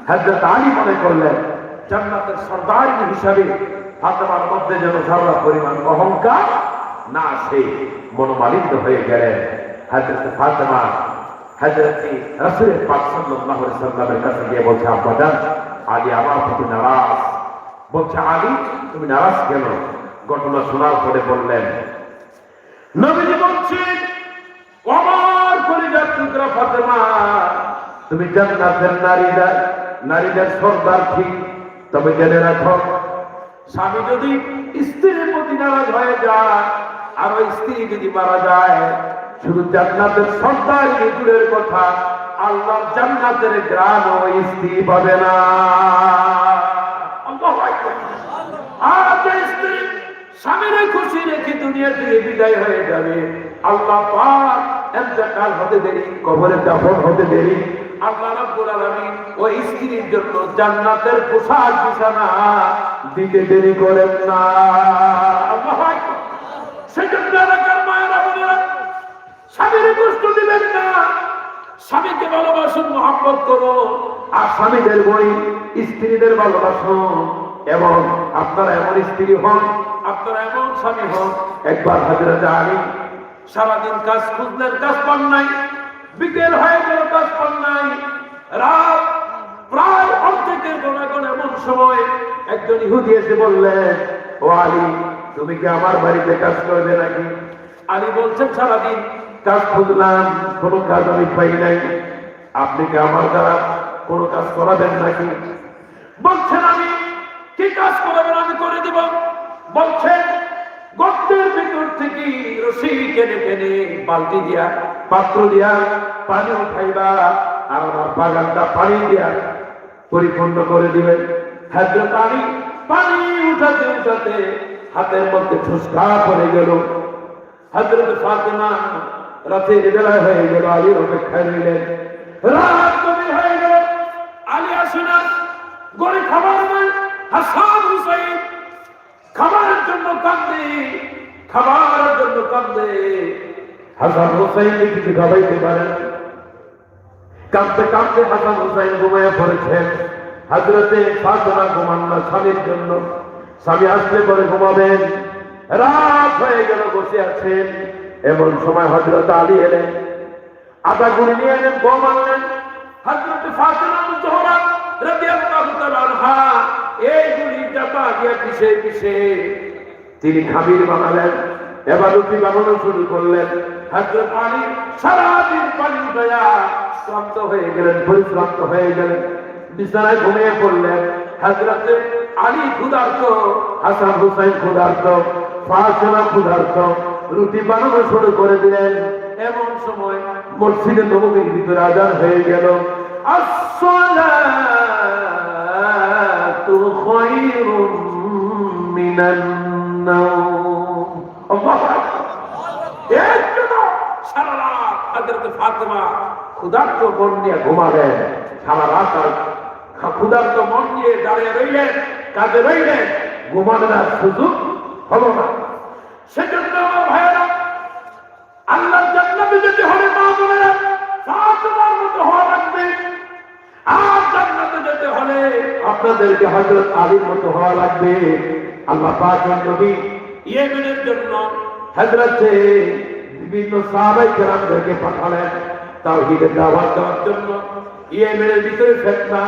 হযরত আলী মনে করলেন জান্নাতের সর্দার হিসাবে ফাতেমার মধ্যে যেন সারা পরিমাণ অহংকার না আসে, মনোমালিন্য হয়ে গেলেন। হযরত ফাতেমা হযরত রাসূল পাক সাল্লাল্লাহু আলাইহি সাল্লামের কাছে গিয়ে বলছে, আব্বাজান আলী আমার প্রতি নারাজ। বলছে, আলী তুমি নারাজ কেন? ঘটনা শোনার পরে বললেন, নবীজি বলছেন, আমার কলিজার টুকরা ফাতেমা তুমি জান্নাতের নারীদের সর্দার ঠিক, তবে জেনে রাখো স্বামী যদি স্ত্রীর প্রতি নারাজ হয়ে যায় আর ওই স্ত্রী যদি মারা যায়, শুধু জান্নাতের সর্দার দূরের কথা, আল্লাহ জান্নাতের গ্রাম ওই স্ত্রী পাবে না। আর যে স্ত্রী স্বামীর খুশি রেখে দুনিয়া থেকে বিদায় হয়ে যাবে, আল্লাহ পাক ইন্তেকাল হতে দেরি, কবরে দাফন হতে দেরি, আল্লাহ রাব্বুল আলামিন ওই স্ত্রীর জন্য জান্নাতের পোশাক বিছানা দিতে দেরি করেন না। আল্লাহু আকবার। সেজন্য এলাকার মায়েরা বোনেরা স্বামীর কষ্ট দিবেন না, স্বামীকে ভালোবাসুন, মহব্বত করুন, আর স্বামীদের বই স্ত্রীদের ভালোবাসুন, এবং আপনারা এমন স্ত্রী হন, আপনারা এমন স্বামী হন। একবার হযরত আলী সারাদিন কাজ খুঁজলেন, কাজ পান নাই, বিকেল হয়ে গেল, কাজ পান নাই, রাত প্রায় অর্ধেকের গোনাগুন এমন সময় একজন ইহুদি এসে বললেন, ও আলী তুমি কি আমার বাড়িতে কাজ করবে নাকি? আলী বলছেন, সারাদিন কাজ খুঁজলাম, কোনো কাজ আমি পাই নাই, আপনি কি আমার দ্বারা কোনো কাজ করাবেন নাকি? বলছেন, আমি কি কাজ করাবেন? আমি করে দিব। বলছেন, গর্তের ভিতর থেকে রশি টেনে টেনে বালতি দিয়া পাত্র দিয়া পানি উঠাইবা, আর আমার বাগানটা পানি দিয়া পরিপূর্ণ করে দিবেন। হযরত আলী পানি উঠাতে উঠাতে হাতের মধ্যে ঠুসকা পড়ে গেল। হযরত ফাতেমা রাতের বেলা হয়ে গেল, আলীর অপেক্ষায় রইলেন। রাত গভীর হয়ে গেল, আলী আসে না, গড়ে খাবার নাই। হাসান হুসাইন খাবারের জন্য কান্দে, খাবারের জন্য কান্দে। হাসান হুসাইন কিছু খাওয়াইতে পারেন, কাঁদতে কাঁদতে হাসান হুসাইন ঘুমিয়ে পড়েছেন। হযরতে ফাতেমা ঘুমান না স্বামীর জন্য, স্বামী আসলে পরে ঘুমাবেন। রাত হয়ে গেল, বসে আছেন। এমন সময় হযরত আলী এলেন, আটা গুলি নিয়ে এলেন, গম আনলেন। হযরতে ফাতেমা জোহরা রাদিয়াল্লাহু তাআলা আনহা এই গুলিটা পা দিয়ে পিছে পিছে তিনি খামির বানালেন, এবার রুটি বানানো শুরু করলেন। হযরত আলী সারাদিন পানি দেয়া ক্লান্ত হয়ে গেলেন, পরিশ্রান্ত হয়ে গেলেন, বিছানায় ঘুমিয়ে পড়লেন। হযরতে আলী ক্ষুধার্ত, হাসান হুসাইন ক্ষুধার্ত, ফাতেমা ক্ষুধার্ত, রুটি বানানো শুরু করে দিলেন। এমন সময় মসজিদে নববীর ভিতরে আযান হয়ে গেল, আসসালাতু খায়রুম মিনান নাওম। আল্লাহু আকবার। এর জন্য সারা রাত হযরত ফাতেমা ক্ষুধার্ত মন নিয়ে ঘুমালেন, সারা রাত ক্ষুধার্ত মন নিয়ে দাঁড়িয়ে রইলেন, কাজে রইলেন, ঘুমানোর আর সুযোগ হলো না। সেজন্য আমার ভাইয়েরা, আল্লাহর জান্নাতে যেতে হলে মা বোনেরা ফাতেমার মতো হওয়া লাগবে, আর জান্নাতে যেতে হলে আপনাদেরকে হযরত আলীর মতো হওয়া লাগবে। আল্লাহ পাক নবী ইয়েমেনের জন্য হযরতে বিভিন্ন সাহাবায়ে কেরামদেরকে পাঠালেন তাওহীদের দাওয়াত দেওয়ার জন্য। ইয়েমেনের ভিতরে ফিতনা,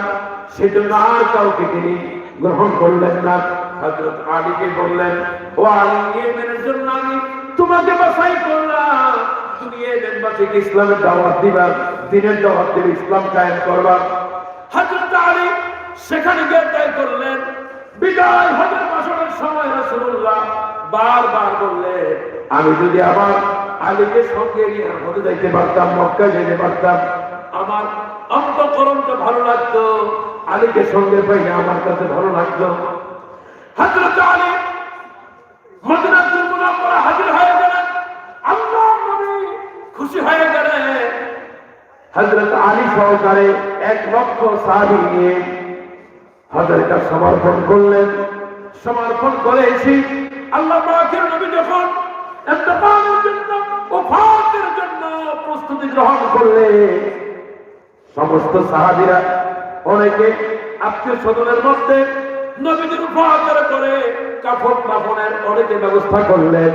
সেজন্য আর কাউকে তিনি গ্রহণ করলেন না। হযরত আলীকে বললেন, ও আলী ইয়েমেনের জন্য আমি তোমাকে বাছাই করলাম, তুমি ইয়েমেনবাসীকে ইসলামের দাওয়াত দিবা, দ্বীনের দাওয়াত দিবে, ইসলাম কায়েম করবা। হযরত আলী সেখানে গিয়ে তাই করলেন। বিদায় হজের বাসনের সময় রাসূলুল্লাহ বারবার বললেন, আমি যদি আবার আলীকে সঙ্গে নিয়ে হতে যাইতে পারতাম, মক্কা যেতে পারতাম, আমার অন্তঃকরণটা ভালো লাগতো, আলীকে সঙ্গে পাইলে আমার কাছে ভালো লাগতো। হযরত আলী মদিনাতুল মুনাওয়ারা হাজির হয়ে গেলেন, আল্লাহর নবী খুশি হয়ে গেলেন। হযরত আলী সহকারে 1 লক্ষ সাহাবী নিয়ে হযরতকে সমর্পণ করলেন। সমর্পণ করে এসে আল্লাহ পাকের নবী যখন ইন্তেকালের জন্য, ওফাতের জন্য প্রস্তুতি গ্রহণ করলেন, সমস্ত সাহাবীরা অনেকে আত্মীয় স্বজনের মধ্যে নবীজির ওফাতের করে কাফন দাফনের অনেকে ব্যবস্থা করলেন,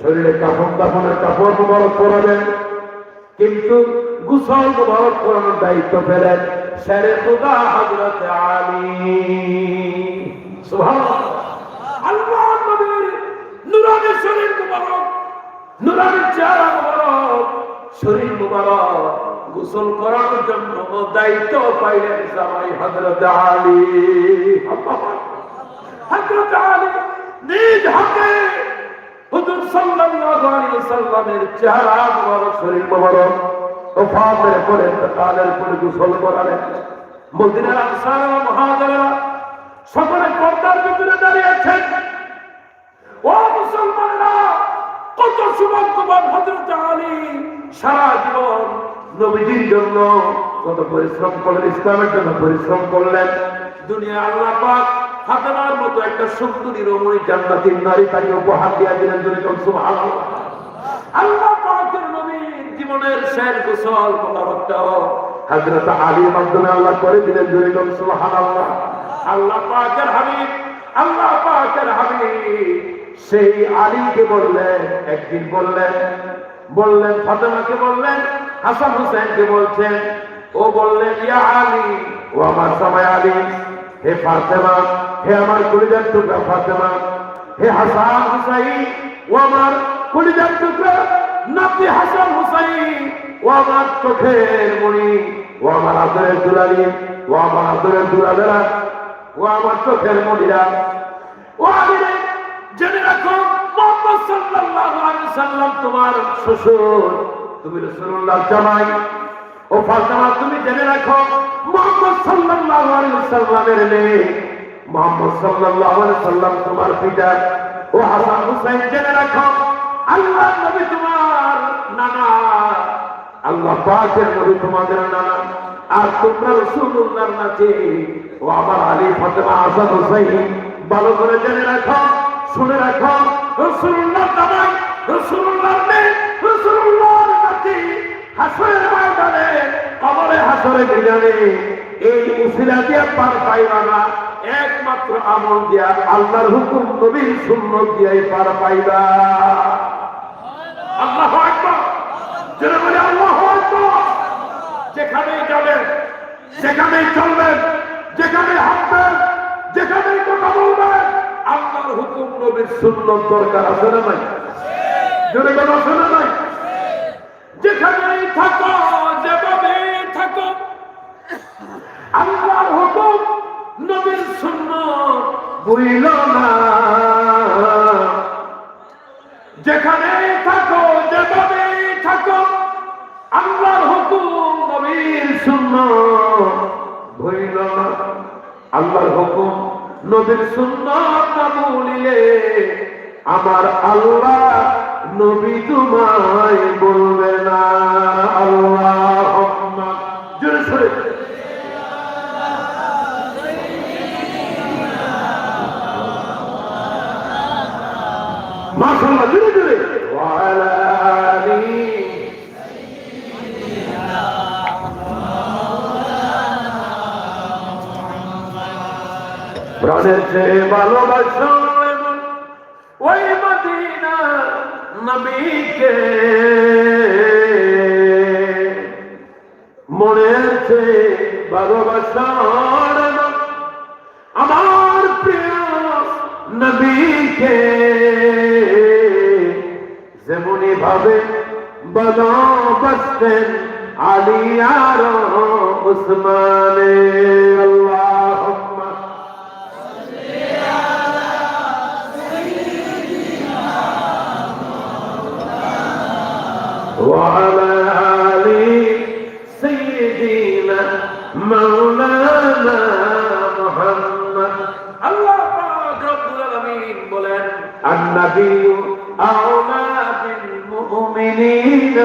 শরীরে কাফন দাফনের কাপড় মোবারক পরালেন, কিন্তু গোসল মোবারক করানোর দায়িত্ব পেলেন শেরে খুদা হযরত আলী। সুবহানাল্লাহ। আল্লাহর নবীর নূরানি শরীর মুবারক, নূরানি চেহারা মুবারক, শরীর মুবারক গোসল করানোর জন্য দায়িত্ব পাইলেন জামাই হযরত আলী। হযরত আলী নিজ হাতে হুজুর সাল্লাল্লাহু আলাইহি ওয়াসাল্লামের চেহারা মুবারক, শরীর মুবারক ওফাতের পরে ইন্তেকালের পরে গোসল করালেন। মদিনার আনসার ও মুহাজিররা সকলে পর্দার ভিতরে দাঁড়িয়ে আছেন। ও মুসলমানরা, কত সৌভাগ্যবান হযরত আলী সারা জীবন নবীজির জন্য কত পরিশ্রম করলেন, ইসলামের জন্য পরিশ্রম করলেন। দুনিয়া আল্লাহ পাক ফাতেমার মতো একটা সুন্দরী রমণী জান্নাতি নারী তাকে উপহার দিয়ে দিলেন। সুবহানাল্লাহ। আল্লাহ পাকের নবীর জীবনের শেষ গোসল মোবারকটাও হযরত আলীর মাধ্যমে আল্লাহ করে দিলেন। সুবহানাল্লাহ। আল্লাহ পাকের হাবিব, আল্লাহ পাকের হাবিব সেই আলীকে বললেন, একদিন বললেন ফাতেমাকে, বললেন হাসান হুসাইনকে বলছেন, ও বললেন ইয়া আলী, ও আমার জামাই আলী, হে ফাতেমা, হে আমার কলিজার টুকরা ফাতেমা, হে হাসান হুসাইন, ও আমার কলিজার টুকরা নাতি হাসান হুসাইন, ও আমার চোখের মণি, ও আমার আদরের দুলালি, ও আমার আদরের দুলালেরা, ও আমার চোখের মণিরা, ও আলী জেনে রাখো মুহাম্মদ সাল্লাল্লাহু আলাইহি ওয়াসাল্লাম তোমার শ্বশুর, তুমি রাসূলুল্লাহর জামাই। ও ফাতেমা, তুমি জেনে রাখো মুহাম্মদ সাল্লাল্লাহু আলাইহি ওয়াসাল্লামের মেয়ে, মুহাম্মদ সাল্লাল্লাহু আলাইহি ওয়াসাল্লাম তোমার পিতা। ও হাসান হুসাইন, জেনে রাখো আল্লাহর নবী তোমার নানা, আল্লাহ পাকের নবী তোমাদের নানা, আর তোমরা রাসূলুল্লাহর নাতি। ও আমার আলী, ফাতেমা, হাসান হুসাইন, ভালো করে জেনে রাখো, শুনে রাখো, রাসূলুল্লাহর জামাই, রাসূলুল্লাহর মেয়ে, রাসূলুল্লাহর নাতি হাসরের ময়দানে, কবরে হাসরে মিজানে এই উসিলা দিয়া পার পাইবা না, একমাত্র আমল দিয়া আল্লাহর হুকুম নবীর সুন্নাত দিয়াই পার পাইবা। আল্লাহু আকবার। যারা বলে আল্লাহু আকবার। যেখানেই যাবেন, যেখানেই চলবেন, যেখানেই হাঁটবেন, যেখানেই কথা বলবেন, আল্লাহর হুকুম নবীর সুন্নাত দরকার আছে না নাই? জোরে বলো, আছে না নাই? যেখানেই থাকো, যেভাবেই থাকো, আল্লাহর হুকুম নবীর সুন্নাত ভুইল না। যেখানেই থাকো, যেভাবেই থাকো, আল্লাহর হুকুম নবীর সুন্নাত ভুইল না। আল্লাহর হুকুম নবীর সুন্নাত না ভুলিলে আমার আল্লাহ নবী তোমায় বলবে না। আল্লাহুম্মা জোরে সরে মাশাআল্লাহ, জোরে জোরে ওয়া আলা আলি প্রাণের চেয়ে ভালোবাসা ওই মদিনার নবীকে, মনের চেয়ে ভালোবাসা আমার প্রিয় নবীকে, যেমনি ভাবে ভালোবাসতেন আলী আর উসমানে। আল্লাহুম্মা وعلى آل سيدنا مولانا محمد আল্লাহ পাক রব্বুল আলামিন বলেন النبي أولى بالمؤمنين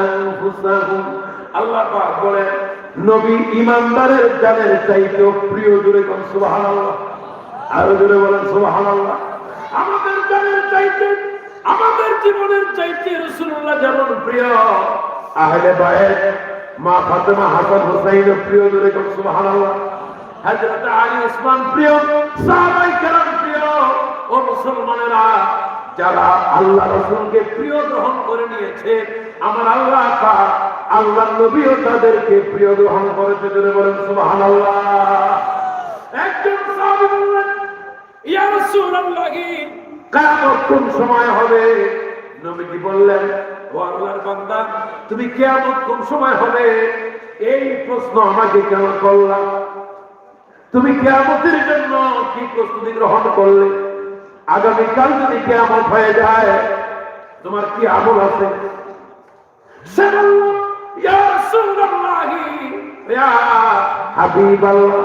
أنفسهم আল্লাহ পাক বলেন নবী ঈমানদারের জানের চাইতে প্রিয়। জোরে কোন সুবহানাল্লাহ, আরো জোরে বলেন সুবহানাল্লাহ। আমাদের জানের চাইতে, আমাদের জীবনের চাইতে রাসূলুল্লাহ যেমন প্রিয়, আহলে বাইত মা ফাতেমা হাসান হুসাইন প্রিয়। জোরে কোন সুবহানাল্লাহ। হযরত আলী ওসমান প্রিয়, সাহাবায়ে কেরাম প্রিয়। ও মুসলমানেরা, যারা আল্লাহ রাসূলকে প্রিয় গ্রহণ করে নিয়েছে, আমার আল্লাহ পাক আল্লাহর নবীও তাদেরকে প্রিয় গ্রহণ করেছে। জোরে বলেন সুবহানাল্লাহ। একজন সাহাবী বললেন, ইয়া রাসূলুল্লাহ, কিয়ামত কোন সময় হবে? নবীজি বললেন, ও আল্লাহর বান্দা, তুমি কিয়ামত কোন সময় হবে এই প্রশ্ন আমাকে কেন করলা? তুমি কিয়ামতের জন্য কি প্রস্তুতি গ্রহণ করলে? আগামীকাল যদি কিয়ামত হয়ে যায়, তোমার কি আমল আছে? সে বলল, ইয়া রাসূলুল্লাহ, ইয়া হাবিবাল্লাহ,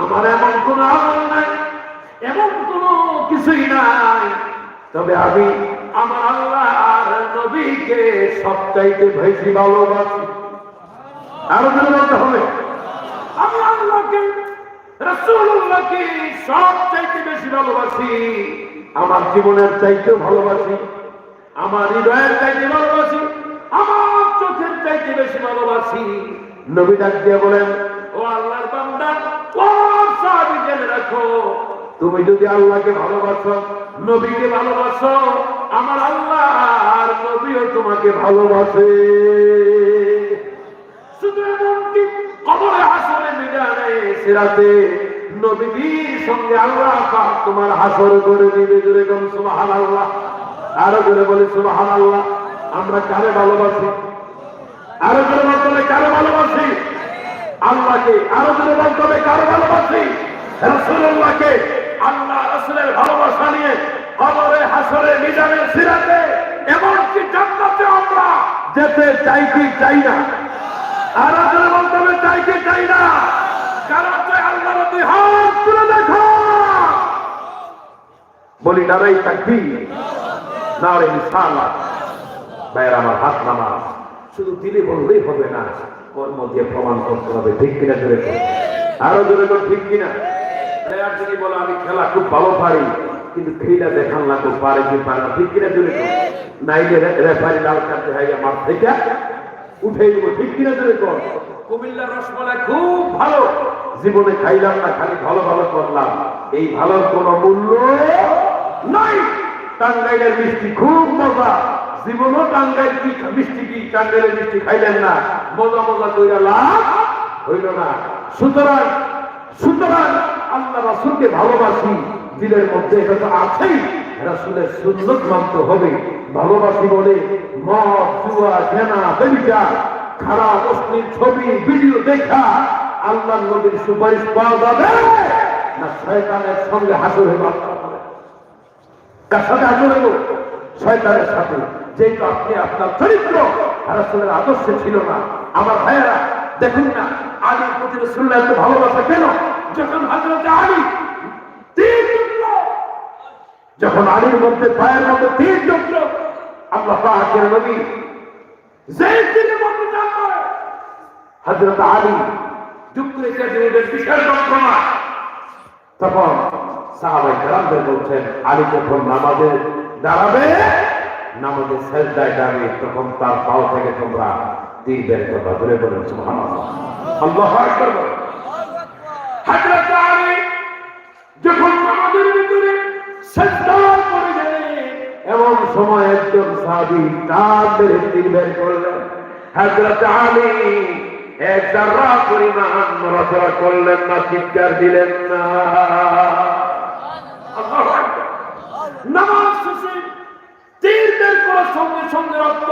আমার এমন কোন আমল নাই, এমন কোন কিছুই নাই, তবে আমি আমার আল্লাহ আর নবীকে সবচাইতে বেশি ভালোবাসি। আরো বলতে হবে, আমি আল্লাহকে রাসূলুল্লাহকে সবচাইতে বেশি ভালোবাসি, আমার জীবনের চাইতেও ভালোবাসি, আমার হৃদয়ের চাইতে ভালোবাসি, আমার চোখের চাইতে বেশি ভালোবাসি। নবী ডাক দিয়ে বলেন, ও আল্লাহর বান্দা, ও সাহাবী, জেনে রাখো, তুমি যদি আল্লাহকে ভালোবাসো, নবীকে ভালোবাসো, আমার আল্লাহ আর নবীও তোমাকে ভালোবাসে। শুধু এমনকি কবরে, হাসরে, মিজানে, সিরাতে নবীর সঙ্গে আল্লাহ পাক তোমার হাসর করে দিবে। জোরে বলুন সুবহানাল্লাহ, আরো জোরে বলি সুবহানাল্লাহ। আমরা কারে ভালোবাসি? আরো জোরে বলতে হবে, কারে ভালোবাসি? আল্লাহকে। আরো জোরে বলতে হবে, কারে ভালোবাসি? রাসূলুল্লাহকে। আল্লাহ রাসূলের ভালোবাসা নিয়ে কবরে, হাসরে, মিজানে, সিরাতে, এমনকি জান্নাতে আমরা যেতে চাই কি চাই না? আর জোরে বলতে হবে, চাই কি চাই না? কারা চাই আল্লাহর দুই হাত তুলে দেখো, বলি নারাই তাকবীর, নারে রিসালাত। ভাইরা আমার, হাত নামা। শুধু দিলে বললেই হবে না, কর্ম দিয়ে প্রমাণ করতে হবে। ঠিক কিনা? জোরে বল, আরো জোরে বল, ঠিক কিনা? প্লেয়ার যদি বলে আমি খেলা খুব ভালো পারি, কিন্তু খেলা দেখান লাগবে পারে কি পারে না। ঠিক কিনা? জোরে বল। নাইলে রেফারি লাল কার্ড হয়ে মাঠ থেকে উঠে দিব। ঠিক কিনা? জোরে বল। কুমিল্লার রসমালাই খুব ভালো, জীবনে খাইলাম না, খালি ভালো ভালো করলাম, এই ভালোর কোন মূল্য নাই। টাঙ্গাইলের মিষ্টি খুব মজা, জীবনও টাঙ্গাইল কি মিষ্টি, কি টাঙ্গাইলের মিষ্টি খাইলেন না, মজা মজা কইরা লাভ হইল না। সুতরাং সুতরাং আল্লাহ রাসূলকে ভালোবাসি, দিলের মধ্যে এটা তো আছেই, রাসূলের সুন্নাত মানতে হবে। ভালোবাসি বলে মদ, জুয়া, জেনা, ব্যভিচার, খারাপ অশ্লীল ছবি, ভিডিও দেখা আল্লাহর নবীর সুপারিশ পাওয়া যাবে না? শয়তানের সঙ্গে হাসর হইব। কার সাথে হাসর হইব? শয়তানের সাথে। যেহেতু আপনি আপনার চরিত্র রাসূলের আদর্শে ছিল না। আমার ভাইয়েরা, দেখুন না, আলীর প্রতি রাসূলুল্লাহ এত ভালোবাসা কেন? যখন হযরত আলী তীর ঢুকল, যখন আলীর মধ্যে পায়ের মধ্যে তীর ঢুকল, আল্লাহ পাকের নবী যে তীরের মধ্যে যান, হযরত আলী যুক্তরাজ্যের বিরুদ্ধে বিশাল যন্ত্রণা। তখন সাহাবায়ে কেরামদের বলছেন, আলী যখন নামাজে দাঁড়াবে, নামাজে সেজদায় যাবে, তখন তার পাও থেকে তোমরা তীর বের করবা। ধরে বলেন সুবহানাল্লাহ, আল্লাহু আকবার। হযরত আলী যখন নামাজের ভিতরে সেজদায় পড়ে গেলেন, এমন সময় একজন সাহাবী তার বের তীর বের করলেন। হযরত আলী এক যারা পরিমাণ নড়াচড়া করলেন না, চিৎকার দিলেন না। আল্লাহু আকবার। নামাজ শেষে তীর বের করার সঙ্গে সঙ্গে রক্ত